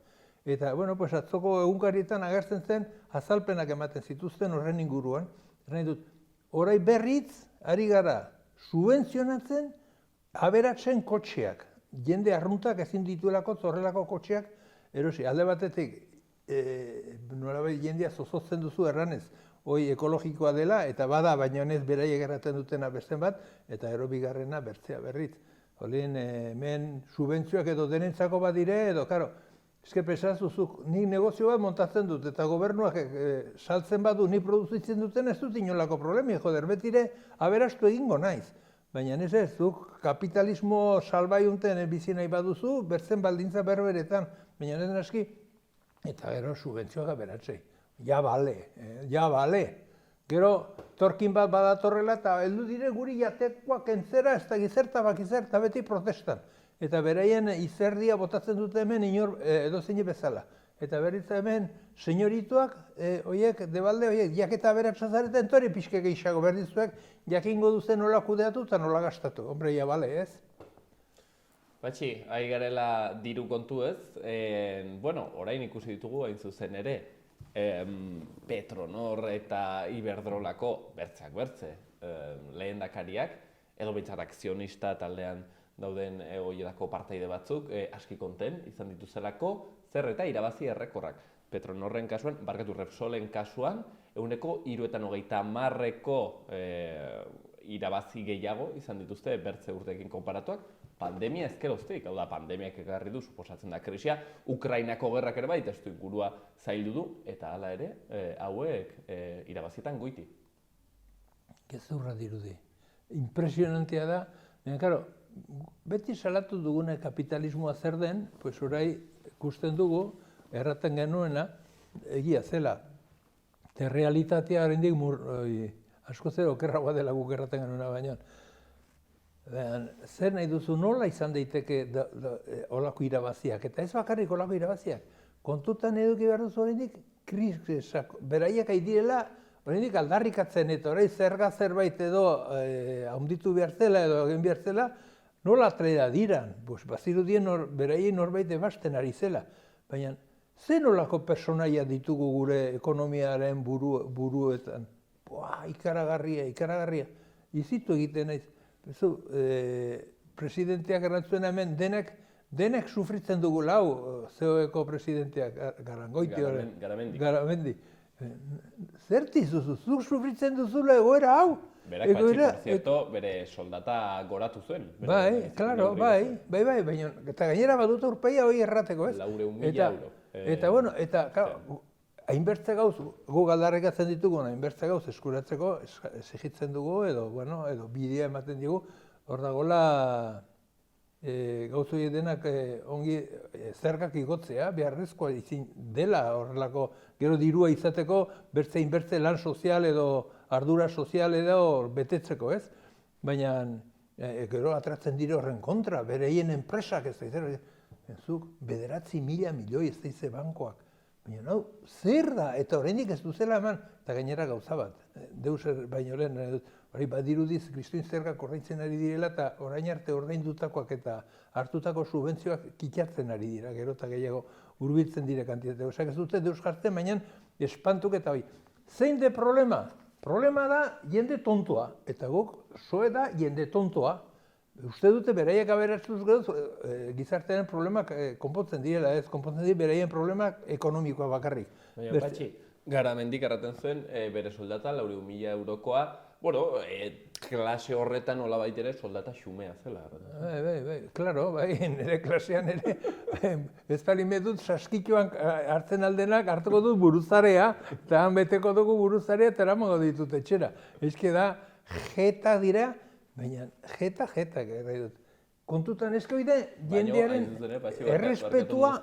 S3: Eta, bueno, pues atzoko egunkarietan agertzen zen azalpenak ematen zituzten horren inguruan. Nahi dut, orai berriz ari gara subentzionatzen aberatsen kotxeak. Jende arruntak ezin dituelako horrelako kotxeak erosi. Alde batetik, nolabait jendea zozotzen duzu erranez, hoi ekologikoa dela, eta bada, baina honez beraiek erraten dutena beste bat, eta gero bigarrena bertzea berriz. Olin, hemen subentzioak edo denentzako badire, edo, karo, eske pesazuzuk, nik negozio bat montatzen dut, eta gobernuak saltzen badu, nik produzitzen duten ez dut inolako problemi, joder, betire aberastu egingo naiz. Baina ez zuk kapitalismo salbaiunten bizi nahi baduzu, bertzen baldintza berberetan, baina ez naski, eta gero subentzioak aberatzei. Ja bale. Gero, torkin bat badatorrela eta heldu dire guri jatekoak entzera, ez da gizerta bakizerta beti protestan. Eta beraien izerdia botatzen dute hemen edozein bezala. Eta berriz hemen senyorituak, oiek, debalde, oiek, jaketa aberatsa zareten, tori pixke gehiago berdizuek, jakingo duzen nola kudeatu eta nola gastatu. Hombre, ja bale, ez?
S4: Patxi, ari garela diru kontu ez, bueno, orain ikusi ditugu hain zuzen ere, Petronor eta Iberdrolako bertzeak bertze lehendakariak, edo behintzat akzionista taldean dauden horietako partaide batzuk aski konten izan dituzelako zer eta irabazi errekorrak. Petronorren kasuan, barkatu Repsolen kasuan, 330%ko irabazi gehiago izan dituzte bertze urteekin konparatuak, pandemia ezkeroztik, hau da, pandemiak ekarri du, suposatzen da krisia, Ukrainako gerrak ere baita, testu ingurua zaildu du, eta hala ere, hauek irabazietan goiti.
S3: Gezurra dirudi. Impresionantea da, baina, karo, beti salatu dugune kapitalismoa zer den, pues orai ikusten dugu, erraten genuena, egia zela. Eta realitatea oraindik asko zer okerragoa dela guk erraten genuena baino. Zer nahi duzu, nola izan daiteke olako irabaziak, eta ez bakarrik olako irabaziak. Kontutan eduki behar duzu oraindik krisiak, beraiek direla oraindik aldarrikatzen, eta orain zerga zerbait edo handitu behar zela edo egin behar zela, nola atreda diran, bazirudien beraien norbait ebasten ari zela. Baina, ze nolako personaia ditugu gure ekonomiaren buruetan? Ikaragarria. Izitu egiten naiz. Presidenteak errantzuen hemen denek sufritzen dugu lau, COEko presidenteak, Garamendi. Zertiz duzu, zuk sufritzen duzula egoera hau?
S4: Berak Patxi, por cierto, bere soldata goratu zuen.
S3: Bai, baina, eta gainera badut urpeia hori errateko, ez?
S4: 400.000 euro.
S3: Eta, bueno, eta, hainbertze gauz, gu galdarrekatzen ditugu, hainbertze gauz eskuratzeko, exigitzen dugu, edo bidea ematen digu, hor dagoela gauz horiek denak ongi zergak igotzea, beharrezkoa izin dela horrelako, gero dirua izateko, bertze lan sozial edo ardura sozial edo betetzeko, ez? Baina, gero atratzen dire horren kontra, bereien enpresak ez da, zuk 9.000 milioi ez da bankoak. Baina, zer da? Eta oraindik ez duzela eman, eta gainera gauza bat, deus baino lehen, hori badirudiz Kristoin zergak ordaintzen ari direla, eta orain arte ordaindutakoak eta hartutako subentzioak kitxatzen ari dira, gero eta gehiago hurbiltzen dire kantitatea. Osak ez dute deus jartzen, baina espantuk eta hori. Zein de problema? Problema da jende tontoa, eta guk soe da jende tontoa. Uste dute beraiek aberatsuz gero gizartearen problemak konpontzen direla, ez konpontzen dira beraien problemak ekonomikoa bakarrik.
S4: Baina, Patxi, Garamendik erraten zuen bere soldata 400.000 eurokoa, bueno, klase horretan nola baitere soldata xumea zela.
S3: Bai, klaro, nire klasean ere, ez bali medut saskituan hartzen aldenak hartuko dut buruzarea, eta han beteko dugu buruzarea eta eramango ditut etxera. Ezke da, jeta dira, baina jeta, kontutan ezko bide, jendearen errespetua...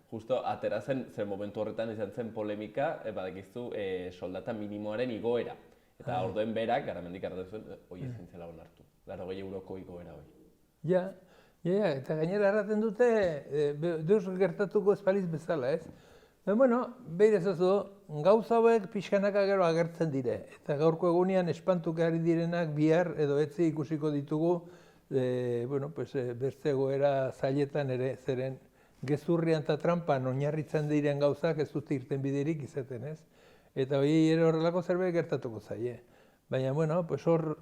S4: Justo, atera zen momentu horretan izan zen polemika, badakizu soldata minimoaren igoera. Eta orduen berak, Garamendik erraten zuen, hoi ezin zela onartu. 80 euroko igoera hori.
S3: Ja, eta gainera erraten dute, deus gertatuko espaliz bezala, ez? Bueno, behir ezazu, gauza hauek pixkanaka gero agertzen dire. Eta gaurko egunean espantuko ari direnak bihar edo etzi ikusiko ditugu bueno, pues, beste egoera zailetan ere, zeren gezurrian eta trampan oinarritzen diren gauzak ez dute irten biderik izaten, ez? Eta hori ere horrelako zerbait gertatuko zaie. Baina, bueno, pues hor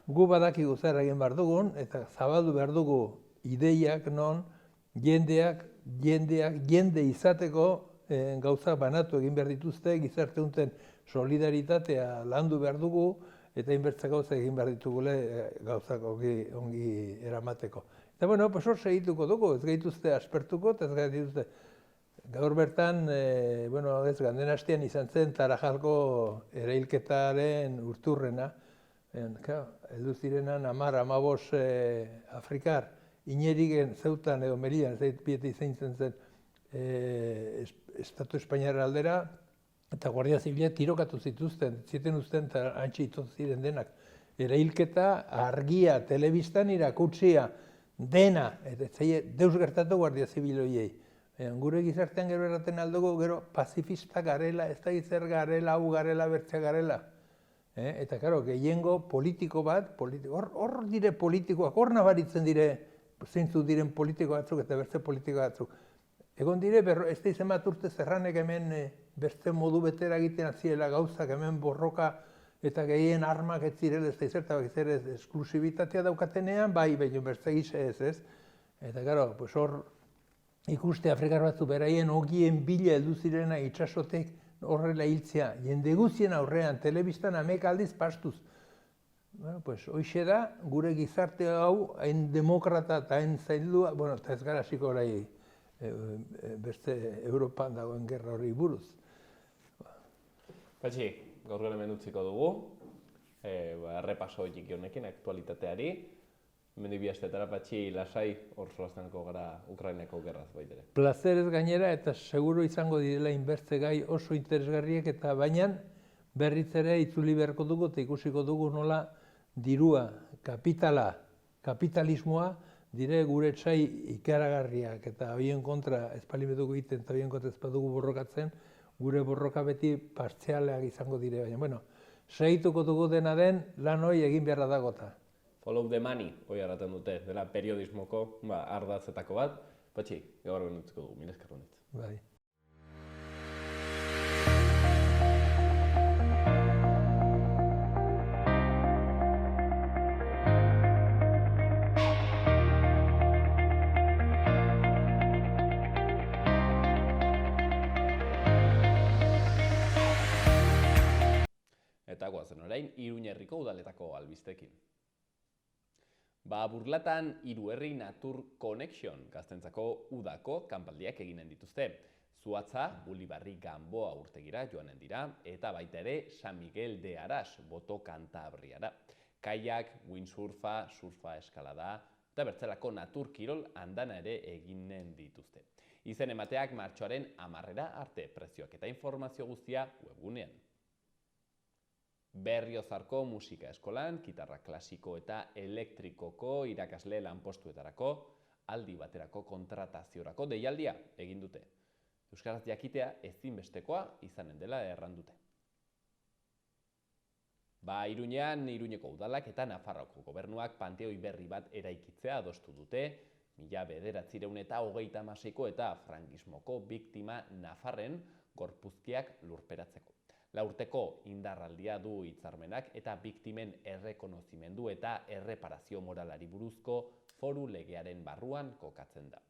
S3: gu badakigu zer egin behar dugun, eta zabaldu behar dugu ideiak non jende izateko gauzak banatu egin behar dituzte, gizarte unten solidaritatea landu behar dugu, eta inbertze gauza egin behar ditugule gauzak ongi eramateko. Eta, bueno, pues hor segituko dugu, ez gehituzte aspertuko, eta ez gehituzte. Gaur bertan, bueno, ez ganden hastean izan zen Tarajalko erailketaren urturrena. Heldu zirenan 10-15 Afrikar, inerigen zeutan edo Merian, bieti izan zen Estatu Espainiar aldera, eta Guardia Zibilak tirokatu zituzten, ziten uzten eta antxe ito ziren denak. Erailketa, argia, telebistan irakutsia, dena, eta deus gertatu Guardia Zibil horiei. Gure gizartean gero erraten aldugu, gero pazifista garela, ez da zer garela, hau garela, bertzea garela. Eta, karo, gehiengo politiko bat, hor dire politikoak, hor nabaritzen dire, zeintzu diren politiko batzuk eta bertze politiko batzuk. Egon dire, ez da izan bat urte zerranek hemen bertze modu betera egiten aziela gauzak, hemen borroka eta gehien armak ez zirela, ez da izerta bak zer ez, esklusibitatea daukatenean, bai, baino bertze gise ez. Eta, karo, pues hor, ikuste Afrikar batzu beraien ogien bila heldu zirena itsasotek horrela hiltzea, jende guztien aurrean, telebistan hamek aldiz pastuz. Bueno, pues hoxe da, gure gizarte hau, hain demokrata eta hain zaildua, bueno, eta ez gara hasiko orai beste Europan dagoen gerra hori buruz.
S4: Patxi, gaur hemen utziko dugu, errepaso txiki honekin, aktualitateari. Hemendik bi astetara, Patxi, lasai hor solastanako gara Ukrainako gerraz baitere.
S3: Plazerez gainera eta seguru izango direla inbertze gai oso interesgarriek eta baina berriz ere itzuli beharko dugu eta ikusiko dugu nola dirua, kapitalismoa dire gure etxai ikaragarriak eta horien kontra espalimetuko egiten eta horien kontra ezpadugu borrokatzen, gure borroka beti partzialeak izango dire. Baina, bueno, segituko dugu dena den lan hori egin beharra dagota.
S4: Follow the money, hoi harraten dute, dela periodismoko ardatzetako bat. Patxi, gaur hemen utziko dugu, mila esker honetz.
S3: Bai.
S4: Eta goazen orain, Iruñerriko udaletako albistekin. Burlatan Hiru Herri Natur Connection gaztentzako udako kanpaldiak eginen dituzte. Zuatza, Ulibarri Gamboa urtegira joanen dira, eta baita ere San Miguel de Aras, Boto Kantabriara. Kaiak, windsurfa, surfa eskalada, eta bertzelako naturkirol andana ere eginen dituzte. Izen emateak martxoaren 10 arte, prezioak eta informazio guztia webgunean. Berriozarko musika eskolan, gitarra klasiko eta elektrikoko irakasle lanpostuetarako, aldi baterako kontrataziorako deialdia egin dute. Euskaraz jakitea ezinbestekoa izanen dela errandute. Iruñean, Iruñeko udalak eta Nafarroako gobernuak panteoi berri bat eraikitzea adostu dute, 1936ko eta frankismoko biktima nafarren gorpuzkiak lurperatzeko. 4 urteko indarraldia du hitzarmenak eta biktimen errekonozimendu eta erreparazio moralari buruzko foru legearen barruan kokatzen da.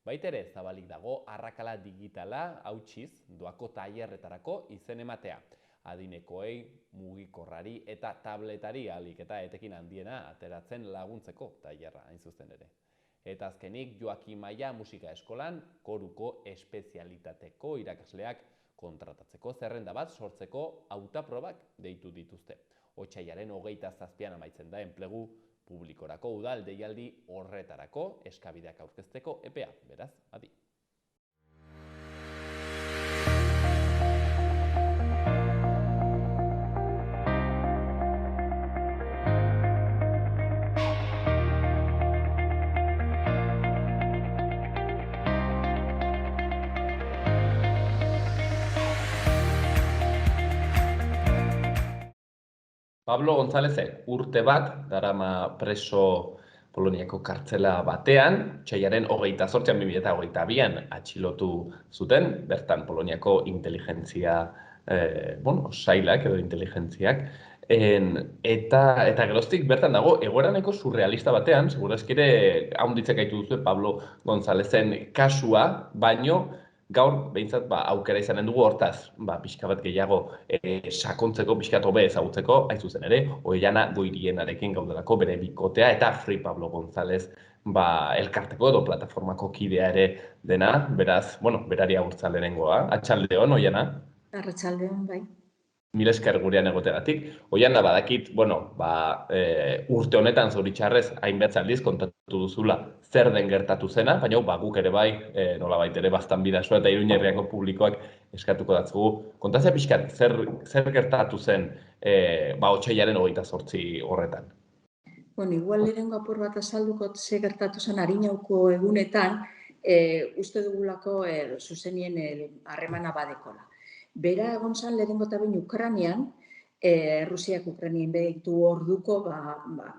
S4: Baitere zabalik dago arrakala digitala hautsiz doako tailerretarako izen ematea. Adinekoei, mugikorrari eta tabletari ahalik eta etekin handiena ateratzen laguntzeko tailerra hain zuzen ere. Eta azkenik Joakim Maia musika eskolan koruko espezialitateko irakasleak kontratatzeko zerrenda bat sortzeko hautaprobak deitu dituzte. Otsailaren 27 amaitzen da enplegu publikorako udal deialdi horretarako eskabideak aurkezteko epea, beraz, adi. Pablo Gonzálezek urte bat darama preso Poloniako kartzela batean, otsailaren 28an 2022an atxilotu zuten, bertan Poloniako inteligentzia, sailak edo inteligentziak, eta geroztik bertan dago egoeraneko surrealista batean, segurazki ere haunditzek gaitu duzu Pablo Gonzalezen kasua, baino gaur behintzat aukera izanen dugu hortaz, pixka bat gehiago sakontzeko, pixka bat hobe ezagutzeko, hain zuzen ere, Oihana Goirienarekin gaudelako bere bikotea eta Free Pablo González elkarteko edo plataformako kidea ere dena, beraz, berari agurtza lehenengoa. Atxaldeon, Oihana?
S7: Arratsaldeon, bai.
S4: Mil esker gurean egoteagatik. Oihana, badakit, urte honetan zoritxarrez hainbat aldiz kontatu duzula zer den gertatu zena, baina guk ere bai, nolabait ere baztan bidazoa eta Iruña herriako publikoak eskatuko datzugu. Kontazia pixkat, zer gertatu zen otsailaren 28 horretan?
S7: Igual lehenengo apur bat azalduko ze gertatu zen Arinauko egunetan, uste dugulako zuzenien harremana badekola. Bera egon zen lehenengo eta behin Ukranian, Rusiak Ukrainien behitu orduko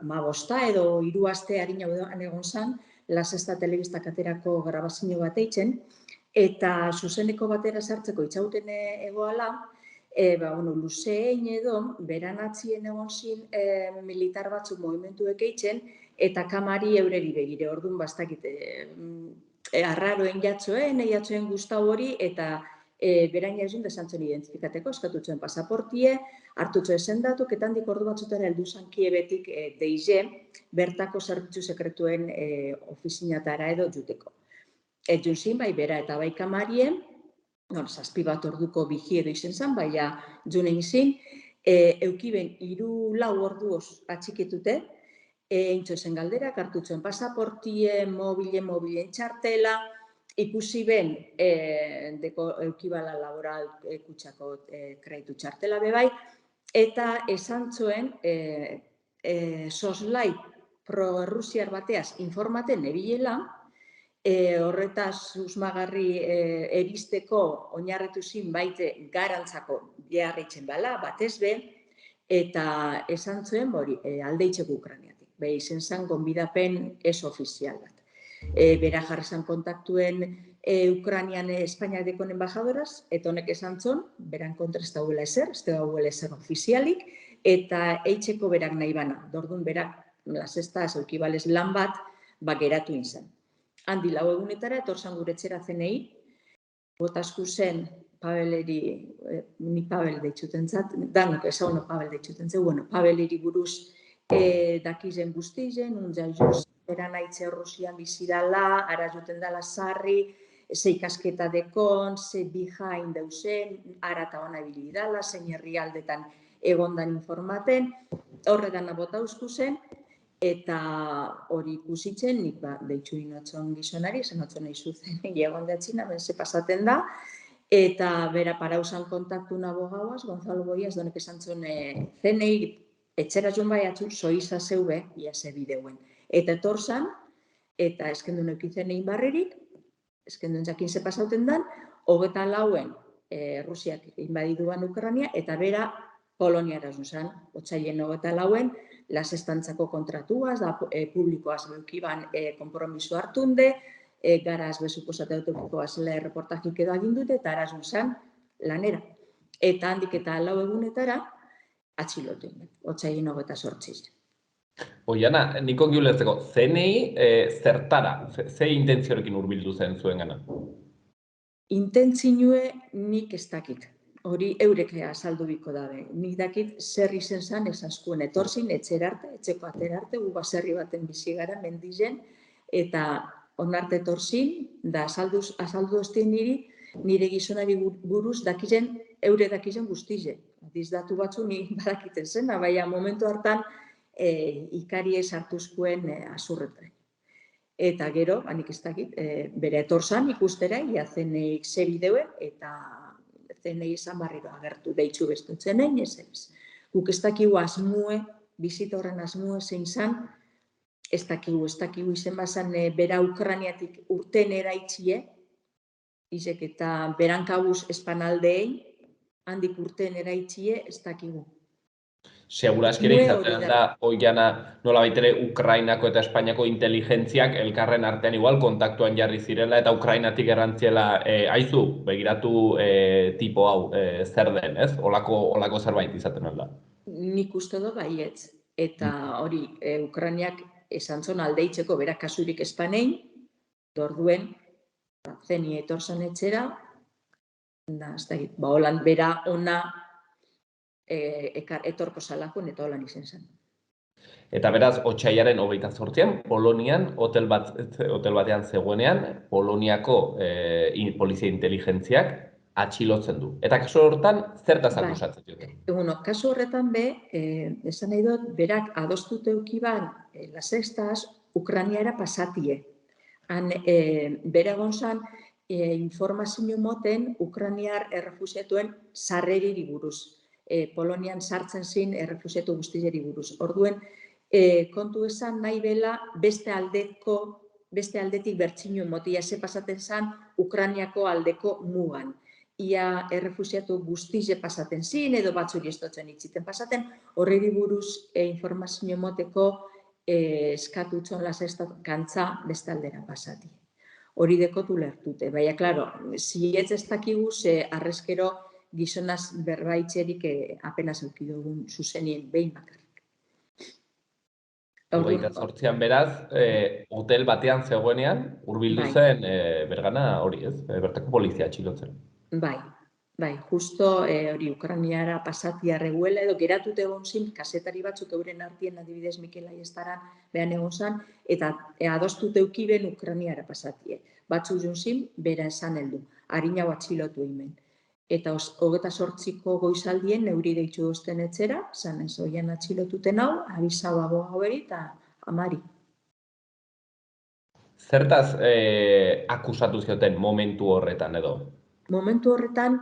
S7: 15 edo 3 aste Arinauan egon zen, La Sexta telebistak aterako grabazio bat eitzen, eta zuzeneko batera sartzeko itxauten egoala, luzein edo, beran atzien egon zin militar batzuk movimentuek eitzen, eta kamari eureri begire, orduan bastakite arraroen jatzoen guztau hori, eta beraina ezun desantzen identifikateko, eskatutzen pasaportie, hartutzen sendatuk, eta handik ordu batzutara heldu zan Kiebetik deize, bertako zerbitzu sekretuen ofizinatara edo juteko. Etxun zin, bai bera eta bai kamarien, 7 bat orduko bigi edo izen zan, baina junen zin, eukiben 3-4 orduoz atxikitute, eintzozen galderak, hartutzen pasaportie, mobilen txartela, ikusi ben eukibala laboral kutsako kreditu txartela bebai, eta esan zuen soslai pro-rusiar bateaz informaten ebilela, horretaz susmagarri eristeko oinarritu zin baite garantzako beharritzen bala, batez be, eta esan zuen aldeitzeko Ukrainiatik. Izen zan gonbidapen ez ofizial bat. Bera jarri zan kontaktuen Ukrainian Espainiak dekon embajadoraz, eta honek esan zon, beran kontra ez dauela ezer, ez dauela ezer ofizialik, eta eitzeko berak nahi bana. Dordun berak, La Sexta eukibales lan bat, geratu inzen. Handi 4 egunetara, etorzan gure etxera zenei, botasku zen Pabeleri, ni Pabel deitzuten zat, danok ezaguno Pabel deitzuten zeu, Pabeleri buruz dakizen guztizen, unza juz, eran aitze Rusian bizidala, ara juten dala sarri, ze ikasketa dekon, ze behind dauzen, ara eta hona bilidala, zein herrialdetan egondan informaten, horretan abota uzku zen, eta hori ikusitzen, nik deitzu inotzon gizonari, zen otzon nahi zuzen, egon datxina, benze pasaten da, eta bera parausan kontaktu nago gauaz, Gonzalo Boiaz, donek esan zuen zenei, etxera joan bai atzu, soiza zeube, ia ze bideuen. Eta etorzan, eta eskendun eukitzen egin barririk, eskendun jakin ze pasauten dan, 24 Rusiak inbadiduan Ukrania, eta bera Poloniara zuzan, otsaien 24 La Sextantzako kontratuaz, publikoaz beukiban konpromiso hartunde, garaz besuposate autopikoaz reportajik edo agindute, eta ara zuzan lanera. Eta handik eta 4 egunetara, atxilotu inen, otsaien 28.
S4: Oihana, nik ongi ulertzeko, zenei zertara, ze intentziorekin hurbildu zen zuen gana?
S7: Intentzinue nik ez dakit. Hori eurek azaldu biko dabe. Nik dakit zer izen zan esaskuen etorzin, etxeko aterarte, gu baserri baten bizi gara mendizen, eta onarte etorzin, da azaldu ostien nire gizonari buruz dakizen, eure dakizen guztize. Dizdatu batzu ni badakiten zena, baina momentu hartan ikari ez hartuzkuen azurretan. Eta gero, nik ez dakit, bere etorzan ikustera, ia zeneik ze bideue, eta zenei izan barriro agertu deitzu bestutzen egin ez. Guk ez dakigu asmue, bizita horren asmue zein zan, ez dakigu izen bazan bera Ukrainiatik urten eraitzie, izek eta berankabuz espanaldeei, handik urten eraitzie, ez dakigu.
S4: Segurazki ere
S7: Mue
S4: izaten
S7: hori
S4: da, oiana, nola baitere Ukrainako eta Espainiako inteligentziak elkarren artean igual kontaktuan jarri zirela eta Ukrainatik errantziela, aizu, begiratu tipo hau zer den, ez? Olako zerbait izaten alda.
S7: Nik uste dut baietz. Eta hori, Ukrainiak esan zon aldeitzeko berak kasurik espanein, orduen, zeni etorzan etxera, holan bera ona etorko salakon eta holan izen zen.
S4: Eta beraz, otsailaren 28an, Polonian, hotel batean zegoenean, Poloniako polizia inteligentziak atxilotzen du. Eta kasu horretan, zertaz akusatzen dute?
S7: Kasu horretan esan nahi dut, berak adostute eukiban las sextas Ukrainiara pasatie. Han bere gonzan informazio moten Ukrainiar errefusiatuen sarreriri buruz. Polonian sartzen zin errefusiatu guztieri buruz. Orduen, kontu esan nahi bela beste aldetik bertxinu motia ze pasaten zan Ukrainiako aldeko mugan. Ia errefusiatu guztize pasaten zin edo batzuri estotzen itziten pasaten, horreri buruz informazio moteko eskatutzen lasesta kantza beste aldera pasati. Hori dekotu lertute. Baina, klaro, zietz ez dakigu ze arrezkero gizonaz berbaitzerik apenas eukidugun zuzenien behin bakarrik.
S4: 28an beraz, hotel batean zegoenean, hurbildu zen bergana hori, ez? Bertako polizia atxilotzen.
S7: Bai, justo hori Ukrainiara pasatia reguela edo geratute egon zin, kasetari batzuk euren artien adibidez Mikel Aiestaran behan egon zan, eta adostute eukiben Ukrainiara pasatie. Batzu joan zin, bera esan heldu, harina atxilotu hemen. Eta 28ko goizaldien neuri deitzu dozten etxera, zan ez oian atxilotuten hau, abizau aboga hori eta amari.
S4: Zertaz akusatu zioten momentu horretan edo?
S7: Momentu horretan,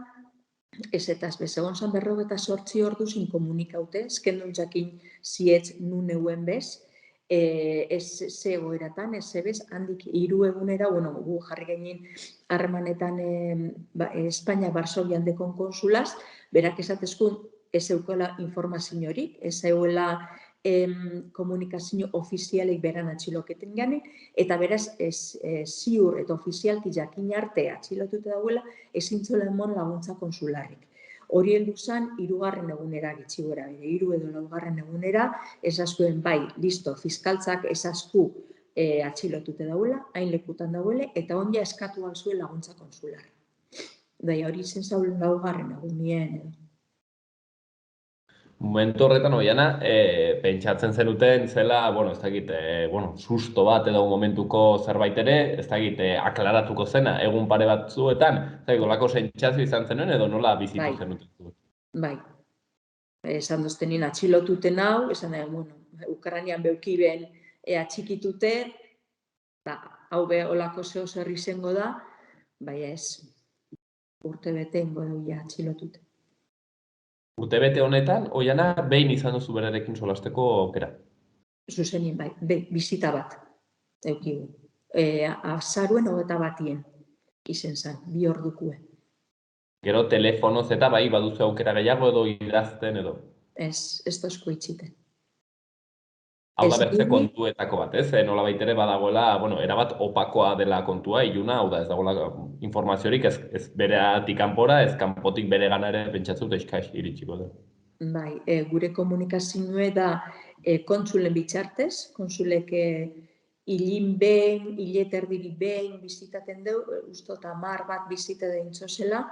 S7: ez eta egon zan 48 orduz inkomunikaute, eskendun jakin zietz nun euen bez, ez zegoeratan, ez zebez, handik 3 egunera, gu jarri gainin harremanetan Espainia Barsobian dekon konsulaz, berak esatezkun ez eukola informaziorik, ez euela komunikazio ofizialik beran atxiloketen gane, eta beraz ziur eta ofizialki jakin arte atxilotute dauela, ezin zola emon laguntza konsularrik. Hori heldu zen, 3. egunera gitxi gora, 3 edo 4. egunera, esaskuen bai, listo, fiskaltzak esasku atxilotute dauela, hain lekutan dauele, eta ondia eskatu alzue laguntza konsular. Dai hori zen zaulen 4. egunien edo.
S4: Momentu horretan, oiana, pentsatzen zenuten zela, ez dakit, susto bat edo momentuko zerbait ere, ez dakit, aklaratuko zena, egun pare batzuetan, ez dakit, olako sentsazio izan zenuen edo nola bizitu zenuten? Bai.
S7: Esan doztenin atxilotuten hau, esan Ukrainian beukiben atxikitute, hau be olako zeo zerri zengo da, baina ez, urte bete ingo duia atxilotute.
S4: Urtebete honetan, oiana, behin izan duzu berarekin solasteko aukera?
S7: Zuzenin, bai, bizita bat, eukigu. Azaruen 21 izen zen, 2 ordukue.
S4: Gero, telefonoz eta bai, baduzu aukera gehiago edo idazten edo?
S7: Ez tozko itxiten.
S4: Hau da bertze kontuetako bat, ez? Nola baitere badagoela, erabat opakoa dela kontua, iluna, hau da, ez dagoela informaziorik, ez bereatik kanpora, ez kanpotik bere gana ere pentsatzut eskaz iritsiko da.
S7: Bai, gure komunikazioa da kontsulen bitxartez, konsulek hilin behin, hileterdiri behin bizitaten du, usto eta 10 bat bizita deintxosela,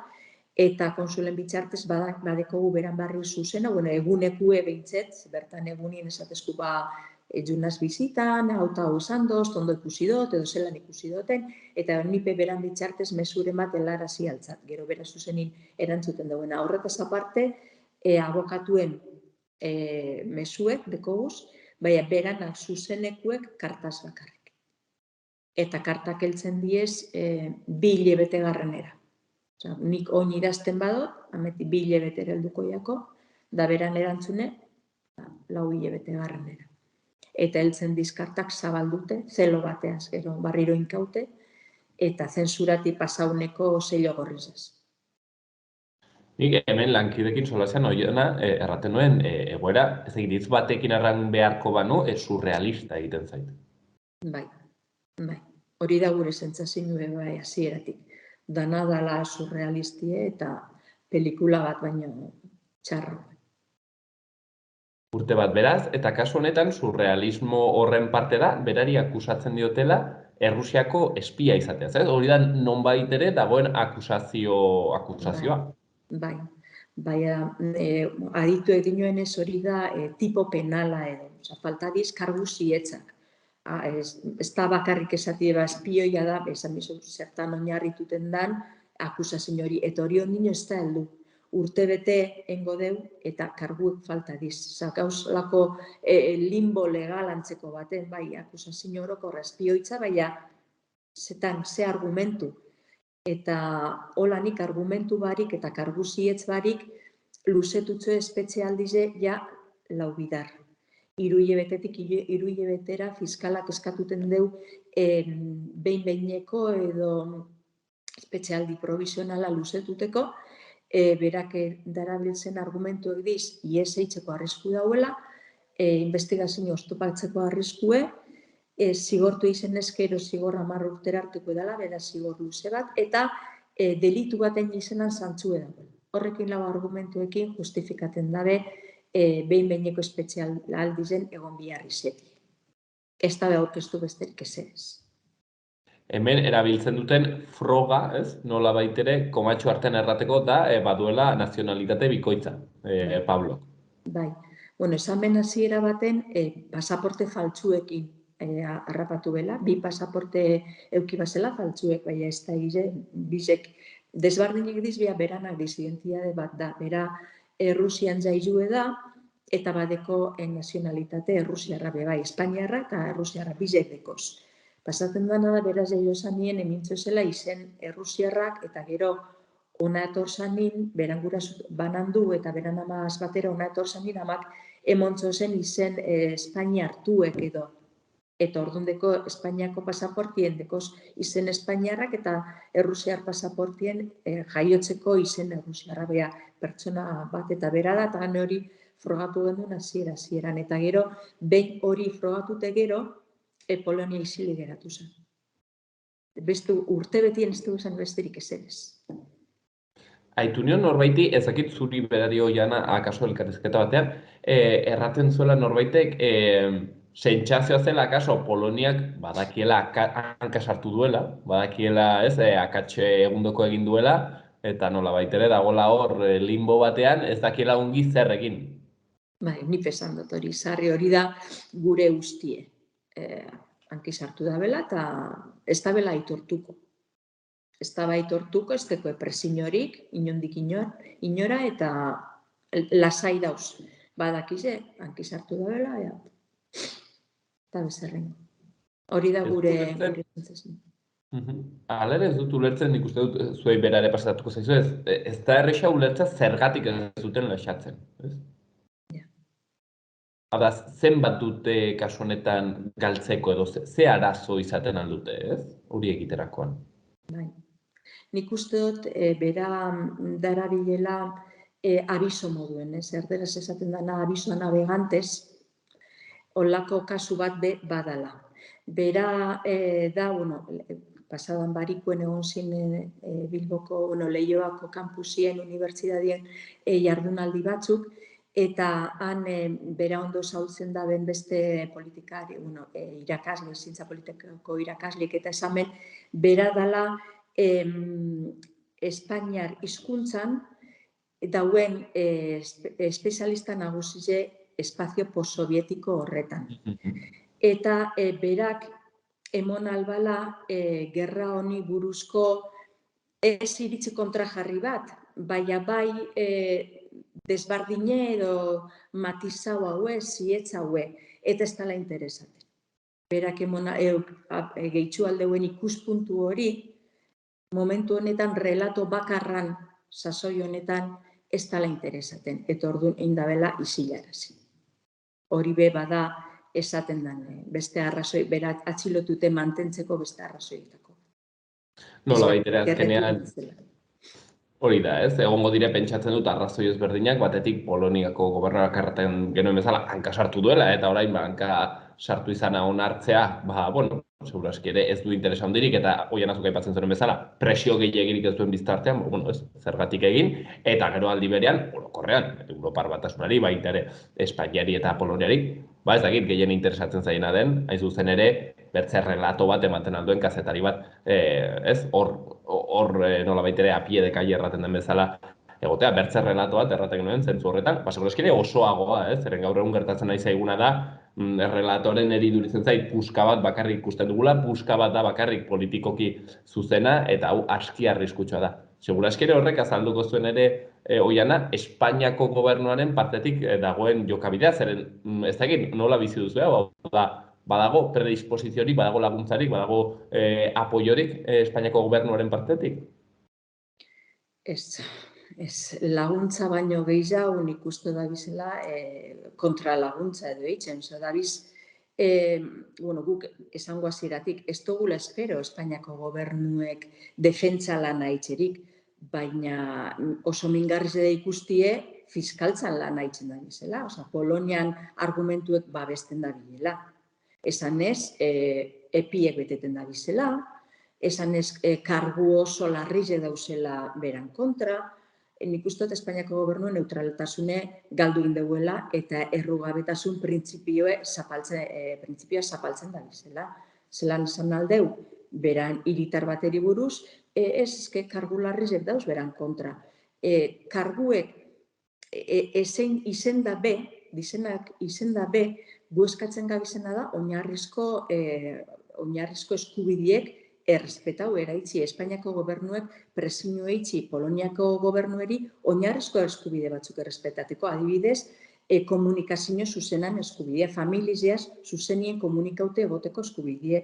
S7: eta konsulen bitxartez badekogu beran barri zuzena, egunekue behintzet, bertan egunien esatezku junaz bizitan, hau esan doz, tondo ikusi dut, edo zelan ikusi duten, eta nipe beran bitxartez mesure bat helarazi altzat, gero bera zuzenin erantzuten duena. Horretaz aparte, abokatuen mesuek, dekoguz, baina beran zuzenekuek kartaz bakarrik. Eta kartak heltzen diez 2 hilabete garranera. Nik oin irazten badot, ameti 2 hilabete helduko jako, da beran erantzune 4 hilabete garranera. Eta heltzen dizkartak zabaldute, zelo bateaz, gero barriro inkaute, eta zensurati pasauneko zello gorrizaz.
S4: Nik hemen lankidekin solasean oiena erraten nuen egoera, ez egin hitz batekin erran beharko banu, surrealista egiten zait.
S7: Bai, bai. Hori da gure sentsazio bai hasieratik. Dana dala surrealistie eta pelikula bat baino txarro.
S4: Urte bat beraz, eta kasu honetan surrealismo horren parte da, berari akusatzen diotela Errusiako espia izateaz, ez? Hori da nonbait ere dagoen akusazioa.
S7: Bai, adituek dinoenez hori da tipo penala edo, falta diz kargu zietzak. Ez da bakarrik esatie espioia da, esan bizu zertan oinarrituten dan akusazio hori, eta hori ondino ez da heldu. Urte bete engo deu eta karguek falta diz. Gauzlako limbo legal antzeko baten, bai, akusazio orokorra espioitza, baina zetan, ze argumentu. Eta holanik argumentu barik eta kargu zietz barik luzetutze espetxealdize ja lau bidar. 3 hilebetetik 3 hilebetera fiskalak eskatuten deu behin-behineko edo espetxealdi provisionala luzetuteko, berak darabiltzen argumentuek diz, ies eitzeko arrisku dauela, investigazio oztopatzeko arriskue, zigortu izen eskero zigor 10 urtera hartuko dela, beraz zigor luze bat, eta delitu baten izenan zantzue dago. Horrekin lau argumentuekin justifikaten dabe behin-behineko espetxealdizen egon biharri zeti. Ez da aurkeztu besterik ez.
S4: Hemen erabiltzen duten froga, ez? Nola baitere, komatxo artean errateko da, baduela nazionalitate bikoitza, Pablo.
S7: Bai, esamen hasiera baten pasaporte faltsuekin harrapatu bela, 2 pasaporte euki bazela faltsuek, baina ez da bizek desbardinek diz, beranak diz, identitate bat da, bera Errusian jaizue da, eta badeko nazionalitate Errusiarra bai, Espainiarra eta Errusiarra bizek dekoz. Pasatzen dana da, beraz jaio zanien emintzo zela izen Errusiarrak, eta gero ona etor zanin, beran gurasu banandu eta beran amaz batera ona etor zanin, amak emontzo zen izen Espainiartuek edo. Eta ordundeko Espainiako pasaportien dekoz izen Espainiarrak eta Errusiar pasaportien jaiotzeko izen Errusiarra bea pertsona bat eta bera da, eta hori frogatu genuen hasieran. Eta gero, behin hori frogatute gero, Polonia isilik geratu zen. Beste urte betien ez dugu zen besterik ez.
S4: Aitunion norbaiti, ezakit zuri berari oiana akaso elkarrizketa batean, erraten zuela norbaitek sentsazioa zela akaso Poloniak badakiela hanka sartu duela, badakiela akatxe egundoko egin duela, eta nola baitere dagoela hor limbo batean ez dakiela ongi zer egin.
S7: Bai, nik esan dut hori, sarri hori da gure ustie. Hanki sartu da bela eta ez da bela aitortuko. Ez da aitortuko, ez deko presiñorik, inondik inora, eta lasai dauz. Badakize, hanki sartu da bela, eta bezerren. Hori da gure zentzazio.
S4: Alere ez dut ulertzen, nik uste dut zuei berare pasatuko zaizu, ez da erresa ulertzen zergatik ez duten lasatzen, ez? Hada, zenbat dute kasu honetan galtzeko edo ze arazo izaten aldute, ez? Hori egiterakoan.
S7: Bai. Nik uste dut bera darabilela abiso moduen, ez? Erderaz esaten dana abiso navegantes, holako kasu bat badala. Bera da, pasadan barikuen egon zinen Bilboko, Leioako kampusien, unibertsidadien jardunaldi batzuk, eta han bera ondo zautzen da ben beste politikari, irakasle, zientza politikako irakaslik, eta esamen, bera dala Espainiar hizkuntzan dauen espezialista nagusize espazio postsovietiko horretan. Eta berak emon albala gerra honi buruzko ez iritzi kontrajarri bat, baina bai desbardine edo matizau haue, zietz haue, eta ez dela interesaten. Berak gehitxu aldeuen ikuspuntu hori, momentu honetan relato bakarran sasoi honetan ez dela interesaten, eta orduan indabela isilarazi. Hori be bada esaten den, beste arrazoi, berat atxilotute mantentzeko beste arrazoietako.
S4: Nola baitere azkenean, Hori da, ez? Egongo dire pentsatzen dut arrazoi ezberdinak, batetik Poloniako gobernuak erraten genuen bezala hanka sartu duela, eta orain hanka sartu izana onartzea, bueno, seguraski ere ez du interesa handirik, eta oian azuk aipatzen zuen bezala, presio gehiagirik ez duen biztartean, bueno, ez, zergatik egin, eta gero aldi berean, orokorrean, Europar Batasunari, baita ere Espainiari eta Poloniari, ez dakit gehien interesatzen zaiena den, hain zuzen ere, bertze relato bat ematen alduen kazetari bat, ez, hor nola baitere apie de calle erraten den bezala, egotea, bertze relato bat erraten genuen zentzu horretan, segurazki ere osoagoa, zeren gaur egun gertatzen nahi zaiguna da, relatoren eriduritzen zait puska bat bakarrik ikusten dugula, puska bat da bakarrik politikoki zuzena, eta hau aski arriskutsua da. Segurazki ere horrek azalduko zuen ere, Oiana, Espainiako gobernuaren partetik dagoen jokabidea, zeren ez dakit nola bizi duzu, badago predisposiziorik, badago laguntzarik, badago apoiorik Espainiako gobernuaren partetik?
S7: Ez laguntza baino gehiago nik uste da bizela kontra laguntza edo eitzen. Guk esango hasieratik ez dugula espero Espainiako gobernuek defentsa lana eitzerik, baina oso mingarriz da ikustie fiskaltzan lana eitzen da bizela. Polonian argumentuek babesten da bilela. Esan ez, epiek beteten da bizela, esan ez, kargu oso larrize dauzela beran kontra, nik uste dut Espainiako gobernua neutraltasune galdu indeuela eta errugabetasun printzipioa zapaltzen da bizela. Zelan esan aldeu, beran hiritar bateri buruz, ez kargu larrizek dauz beran kontra. Karguek izen da be, dizenak izen da be, gu eskatzen gabizena da oinarrizko eskubidiek errespetau eraitzi Espainiako gobernuek presiño eitzi Poloniako gobernueri oinarrizko eskubide batzuk errespetateko, adibidez, komunikazio zuzenan eskubidea, familiziaz zuzenien komunikaute egoteko eskubidea.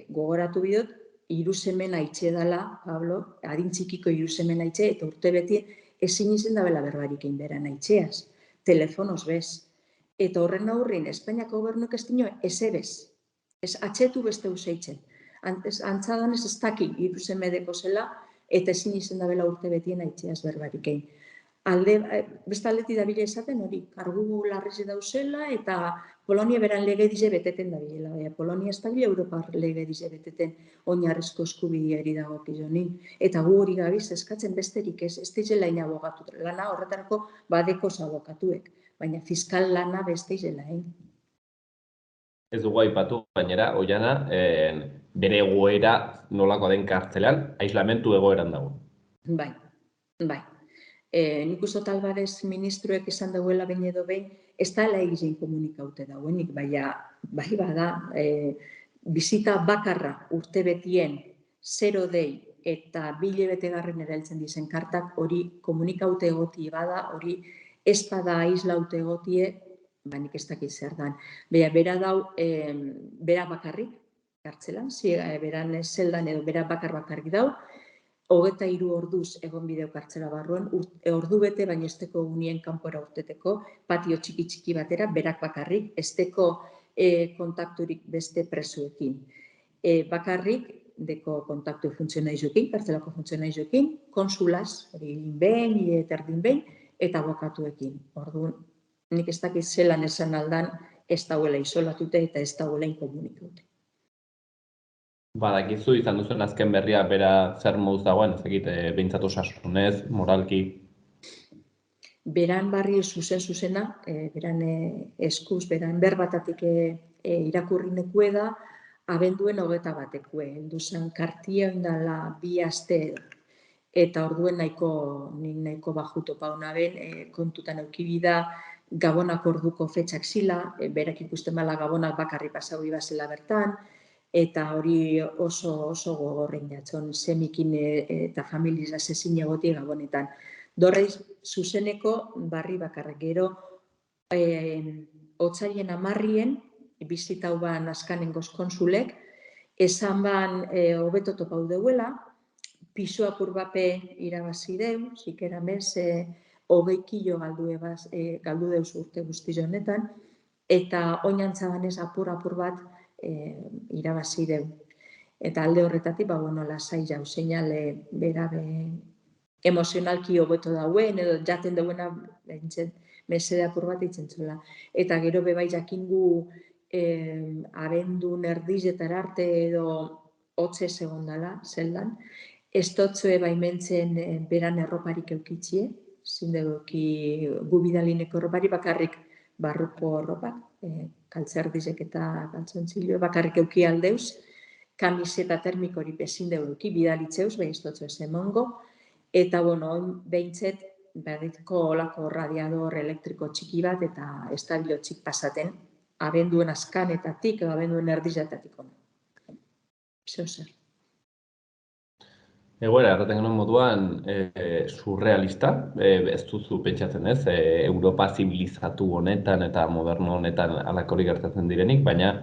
S7: Gogoratu bidot, iruzemen aitxe dela, Pablo, adin txikiko iruzemen aitxe, eta urte beti ezin izen dabela berbarik egin beran aitxeaz, telefonoz bez. Eta horren aurrin, Espainiako gobernuek ez dino, ez ebez, ez atxetu beste useitzen. Antzadan ez daki iruzemedeko zela, eta ezin izen dabela urte betien aitxeaz berbarik egin. Beste aldeti da bile esaten hori, kargu larriz dauzela, eta Polonia beran lege dize beteten da bilela. Polonia ez da bile Europar lege dize beteten oinarrizko eskubideari dago kizonin. Eta gu hori gabiz eskatzen besterik ez dizela inabogatu. Lana horretarako badekoz abokatuek, baina fiskal lana beste izela egin.
S4: Ez dugu aipatu, gainera, Oiana, bere egoera nolako den kartzelean, aislamentu egoeran dago.
S7: Bai. Nik uste Alvarez ministroek esan dauela behin edo behin, ez da egin komunikaute dauenik, bai bada, bizita bakarra urte betien 0 dei eta 2 hilabetegarren erailtzen dizen kartak hori komunikaute egoti bada, hori ez bada aislaute egotie, nik ez dakit zer dan. Bera dau, bera bakarrik, kartzelan, beran zeldan edo bera bakarrik dau, 23 orduz egon bideo kartzela barruan, ordu bete baina esteko unien kanpora urteteko, patio txiki batera, berak bakarrik, esteko kontakturik beste presuekin. Bakarrik, deko kontaktu funtzionaizuekin, kartzelako funtzionaizuekin, konsulaz, hori behin, eterdin behin, eta abokatuekin. Orduan, nik ez dakit zelan esan aldan, ez dauela isolatute eta ez dauela inkomunikaute.
S4: Badakizu izan duzuen azken berria bera zer moduz dagoen, ez dakit, behintzat osasunez, moralki?
S7: Beran barri zuzena, beran eskuz, beran berbatatik irakurrinekue da, abenduen 21ekue, helduzan kartia indala 2 aste edo. Eta orduen nahiko bajuto pauna ben, kontutan eukibida, Gabonak orduko fetxak zila, berak ikusten bala Gabonak bakarri pasau ibazela bertan, eta hori oso gogorren jatzon, semikin eta familiza zezin egoti Gabonetan. Dorreiz, zuzeneko barri bakarrik gero, otsaien 10 bizitau ban askanengoz konsulek, esan ban hobeto topau deuela, piso apurbape irabazi deu, zikera bez, 20 kilo galdu deuz urte guzti honetan, eta oinantzabanez apur bat irabazi deu. Eta alde horretatik, lasai jau, seinale bera emozionalki hobeto dauen, edo jaten dauena mesede apur bat itzen zuela. Eta gero bebai jakingu abendun erdizetara arte edo hotze segondala, zeldan, ez dotzue baimentzen beran erroparik eukitzie, zindeuki gubidalineko erropari bakarrik barruko erropak, kaltzerdizek eta kaltzontzilio bakarrik euki aldeuz, kamiseta termikori ezin deuki bidalitzeuz, behin ez dotzue ez emongo, eta, bueno, behintzet, berditko olako radiador elektriko txiki bat eta estabilo txik pasaten, abenduen askanetatik edo abenduen erdizetatik ona. Zeu zer.
S4: Egoera, erraten genuen moduan, surrealista, ez duzu pentsatzen ez, Europa zibilizatu honetan eta moderno honetan alakorik gertatzen direnik, baina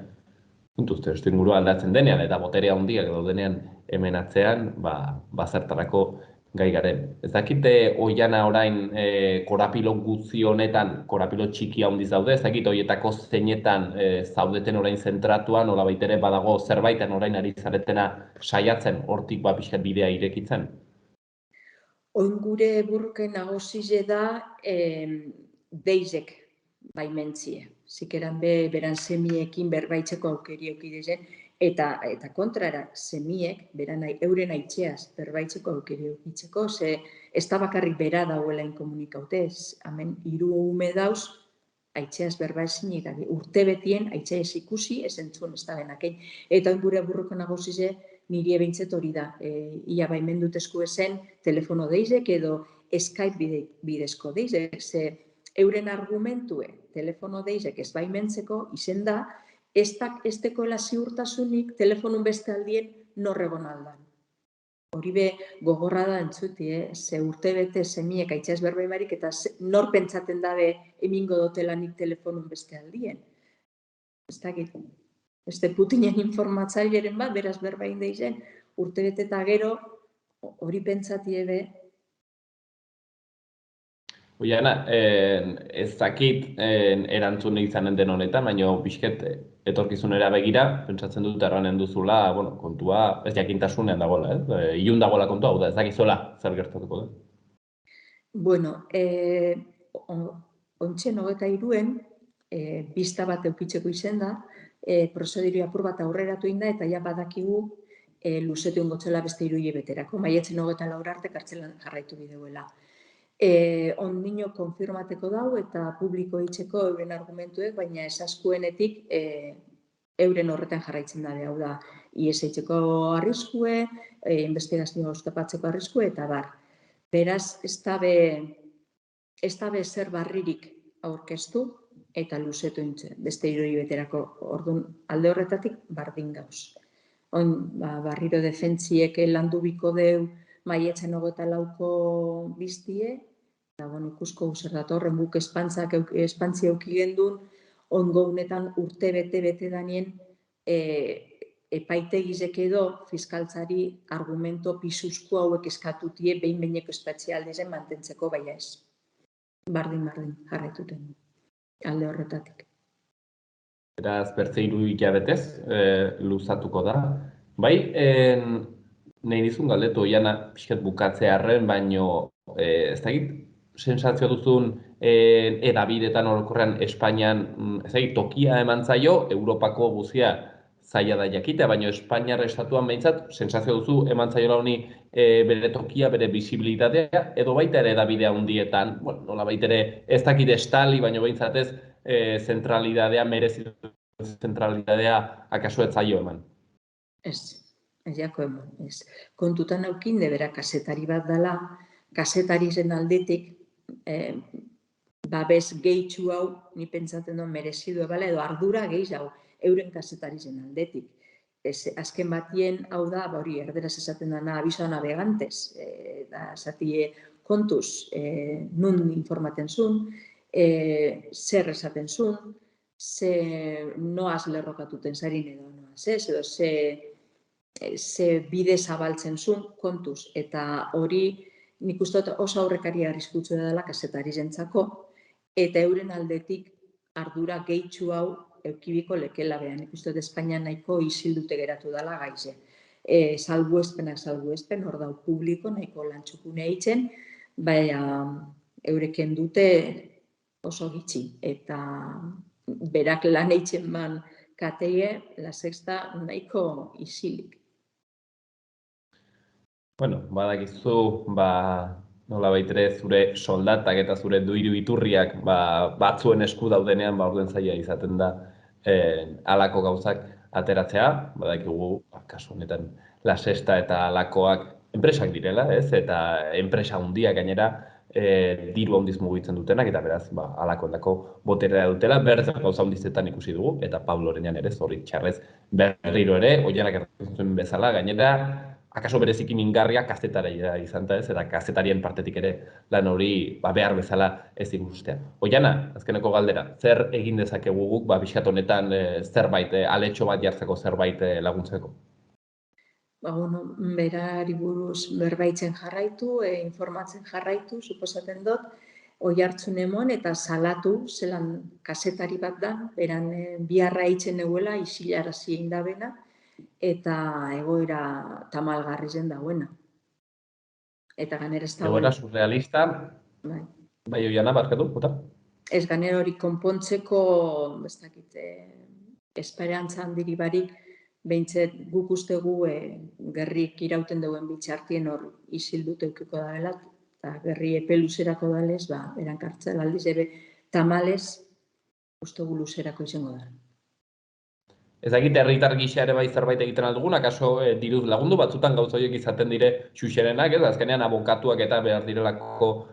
S4: puntuzte, estingurua aldatzen denean eta boterea handiak daudenean hemen atzean, zertarako gai garen. Ez dakite oiana orain korapilo guzti honetan, korapilo txiki handi zaude, ez dakit hoietako zeinetan zaudeten orain zentratuan, nola baitere badago zerbaiten orain ari zaretena saiatzen hortik pixkat bidea irekitzen?
S7: Oin gure burruken nagusize da deizek baimentzie. Zikeran beran semiekin berbaitzeko aukeri eukidezen, eta kontrara, semiek, euren aitxeaz berbaitzeko aukeri eukitzeko, ze ez da bakarrik bera dauela inkomunikautez, hemen 3 ume dauz, aitxeaz berbaizinik, urte betien aitxeaz ikusi, ez entzun ez da benakein. Eta gure burruko nagusize, niri ebintzet hori da, ia baimendut esku ezen, telefono deizek edo Skype bidezko deizek, ze euren argumentue, telefono deizek ez baimentzeko, izen da, ez tekoela ziurtasunik telefonun beste aldien norregon aldan. Hori be gogorra da entzuti, ze urte bete semiek aitxaz berbaimarik eta nor pentsaten dabe emingo dotelanik telefonun beste aldien. Ez dakit, ez Putinen informatzaileren bat, beraz berbain deizen, urte bete eta gero hori pentsatie be.
S4: Oiana, ez dakit erantzun izanen den honetan, baina pixket etorkizunera begira, pentsatzen dut erranen duzula, kontua ez jakintasunean dagoela, ilun dagoela kontua, hau da, ez dakizuela zer gertatuko da.
S7: Bueno, ontsen 23-en, bista bat eukitzeko izen da, prozeduri apur bat aurreratu inda, eta ja badakigu luzetu ingotzela beste 3 hilabeterako. Maiatzen 24 arte kartzelan jarraitu bideuela. Ondino konfirmateko dau eta publiko hitzeko euren argumentuek, baina esaskuenetik euren horretan jarraitzen da, hau da, ies eitzeko arriskue, investigazioa oztopatzeko arriskue, eta bar. Beraz, ez dabe zer barririk aurkeztu eta luzetu intzen, beste 3 hilabeterako. Orduan, alde horretatik bardin gauz. Barriro defentziek landu biko deu maiatzen 24ko biztie, eta ikusko zer datorren guk espantzia euki gendun, ongo honetan urte bete danien epaitegizek edo fiskaltzari argumento pisuzko hauek eskatutie behin-behineko espetzialdezen mantentzeko, baina ez. Bardin jarraituten alde horretatik.
S4: Beraz, bertze 3 hilabetez luzatuko da. Bai, nahi dizun galdetu, Oiana, pixkat bukatzearren, baino ez dakit, sensazio duzun edabidetan orokorrean Espainian, ez dakit, tokia eman zaio, Europako guzia zaila da jakitea, baina Espainiar estatuan behintzat, sensazio duzu eman zaiola honi bere tokia, bere bisibilitatea, edo baita ere edabidea hundietan, nola baita ere ez dakit estali, baina behintzatez zentralidadea, merezitu zentralidadea akaso ez zaio eman.
S7: Ez jako eman, ez. Kontutan eukinde bera kasetari bat dela, kasetari zen aldetik, babes gehitxu hau, ni pentsatzen duen merezidu ebala, edo ardura gehiago euren kasetari zen aldetik. Azken batien, hau da, hori erderaz esaten dena abiso navegantes, esatie kontuz, nun informaten zuen, zer esaten zuen, noaz lerrokatuten zarin edo noaz ez, edo ze bide zabaltzen zuen kontuz, eta hori nik uste oso aurrekari arriskutsu dela kasetari zentzako, eta euren aldetik ardura gehitxu hau eukibiko lekela behan. Nik uste Espainian nahiko izildute geratu dela gaize. salbuespen, hor dau publiko, nahiko lantxukune eitzen, baina eureken dute oso gitxi, eta berak lan eitzen ban kateie, La Sexta nahiko isilik.
S4: Bueno, badakizu, nola baitere zure soldatak eta zure duiru iturriak batzuen esku daudenean, orden zaila izaten da halako gauzak ateratzea, badakigu, kasu honetan, La Sexta eta halakoak enpresak direla, ez? Eta enpresa handiak gainera diru handiz mugitzen dutenak, eta beraz, halakoendako boterea dutela, berrez gauza handizetan ikusi dugu, eta Pablo Oreñan ere, zoritxarrez, berriro ere, Oianak erratzen zuen bezala, gainera, akaso bereziki mingarria kazetaria izan da ez, eta kazetarien partetik ere lan hori behar bezala ez ikustea. Oiana, azkeneko galdera, zer egin dezakegu guk, pixkat honetan zerbait, aletxo bat jartzeko zerbait laguntzeko?
S7: Berari buruz berbaitzen jarraitu, informatzen jarraitu, suposatzen dut, oihartzun emon eta salatu, zelan kazetari bat da, beran biharra eitzen neuela, isilarazi egin da bena, eta egoera tamalgarri zen dagoena. Eta gainera ez dagoena.
S4: Egoera surrealista, bai Oiana, barkatu, bota?
S7: Ez gainera hori konpontzeko, ez dakit, esperantza handiri barik, behintzet guk ustegu gerrik irauten duen bitxartien hor isildut eukiko da dela, eta gerri epe luzerako dalez, eran kartzel aldiz, ebe tamalez ustegu luzerako izango da.
S4: Ez dakit herritar gisa ere bai zerbait egiten aldugun, akaso diruz lagundu, batzutan gauza horiek izaten dire xuxerenak, ez azkenean abokatuak eta behar direlako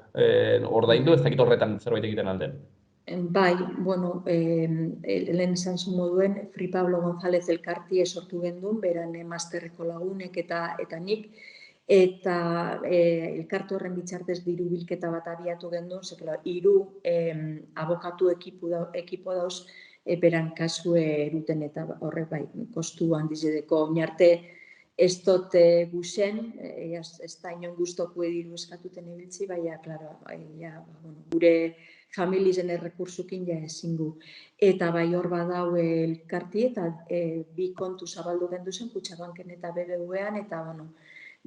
S4: ordaindu, ez dakit horretan zerbait egiten alden.
S7: Bai, bueno, lehen esan zu moduen, Fri Pablo González elkartie sortu gendun, beran masterreko lagunek eta nik, eta elkartu horren bitxartez diru bilketa bat abiatu gendun, zekela, 3 abokatu ekipo dauz, beran kasue eruten eta horrek bai, kostu handizedeko oinarte ez dut guzen, ez da inon guztoku diru eskatuten ebiltzi, baina, klaro, gure familizen errekursukin ja ezingu. Eta bai hor badau elkarti eta 2 kontu zabaldu gendu zen, Kutxabanken eta BBVan, eta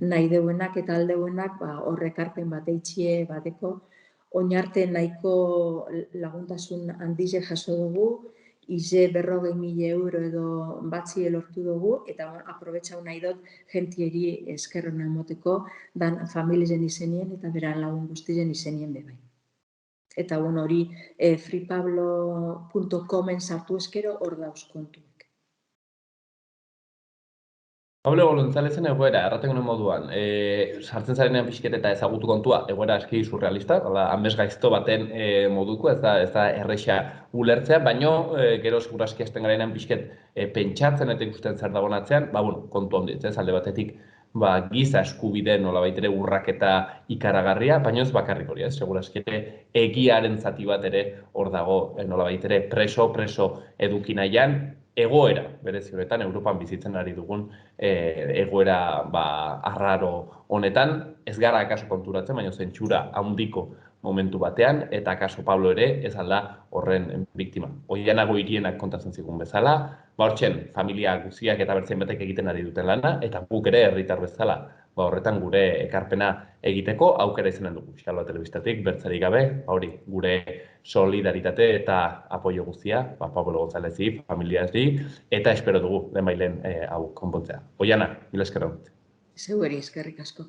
S7: nahi deuenak eta aldeuenak horrekarpen bat eitxie bateko, oinarte nahiko laguntasun handize jaso dugu, ize 40.000 euro edo batzi lortu dugu, eta aprobetxau nahi dut jentieri eskerrona emoteko, dan familizen izenien eta beran lagun guztizen izenien bebai. Eta hori fripablo.comen sartu eskero hor dauz kontuek.
S4: Pablo Gonzálezen egoera, erraten gure moduan, sartzen zarenean pixket eta ezagutu kontua, egoera aski surrealista, hanbez gaizto baten moduko, ez da erresa ulertzea, baino gero seguraski hasten garenean pixket pentsatzen eta ikusten zer dagoen atzean, kontu handitz, alde batetik giza eskubide nolabait ere urraketa ikaragarria, baina ez bakarrik hori, seguraski egiaren zati bat ere hor dago nolabait ere preso eduki nahian, egoera, berezi honetan, Europan bizitzen ari dugun egoera arraro honetan, ez gara akaso konturatzen, baina zentsura handiko momentu batean, eta akaso Pablo ere ez alda horren biktima. Oiana Goirienak kontatzen zigun bezala, hortzen familia guziak eta bertzen batek egiten ari duten lana, eta guk ere herritar bezala horretan gure ekarpena egiteko aukera izanen dugu. Xaloa telebistatik, bertzarik gabe, hori gure solidaritate eta apoio guztia, Pablo Gonzálezi, familiazri, eta espero dugu, lehenbailen hau konpontzea. Oiana, mila esker hau.
S7: Zeueri eskerrik asko.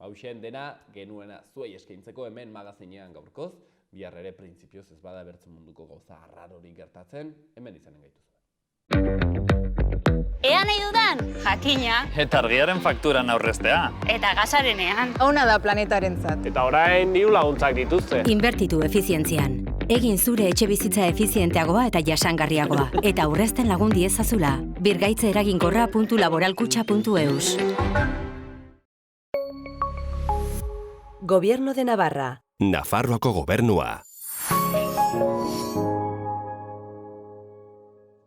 S4: Hauxen dena genuena zuei eskaintzeko hemen magazinean gaurkoz, bihar ere printzipioz ez bada bertzen munduko gauza arrarorik gertatzen, hemen izanen gaituzue.
S1: Ea nahi dudan, jakina.
S2: Eta argiaren fakturan aurreztea.
S1: Eta gasarenean.
S8: Ona da planetarentzat.
S9: Eta orain diru laguntzak dituzte.
S5: Inbertitu efizientzian. Egin zure etxe bizitza efizienteagoa eta jasangarriagoa. Eta aurrezten lagun diezazula. Birgaitze eraginkorra.laboralkutxa.eus.
S10: Gobierno de Navarra.
S11: Nafarroako gobernua.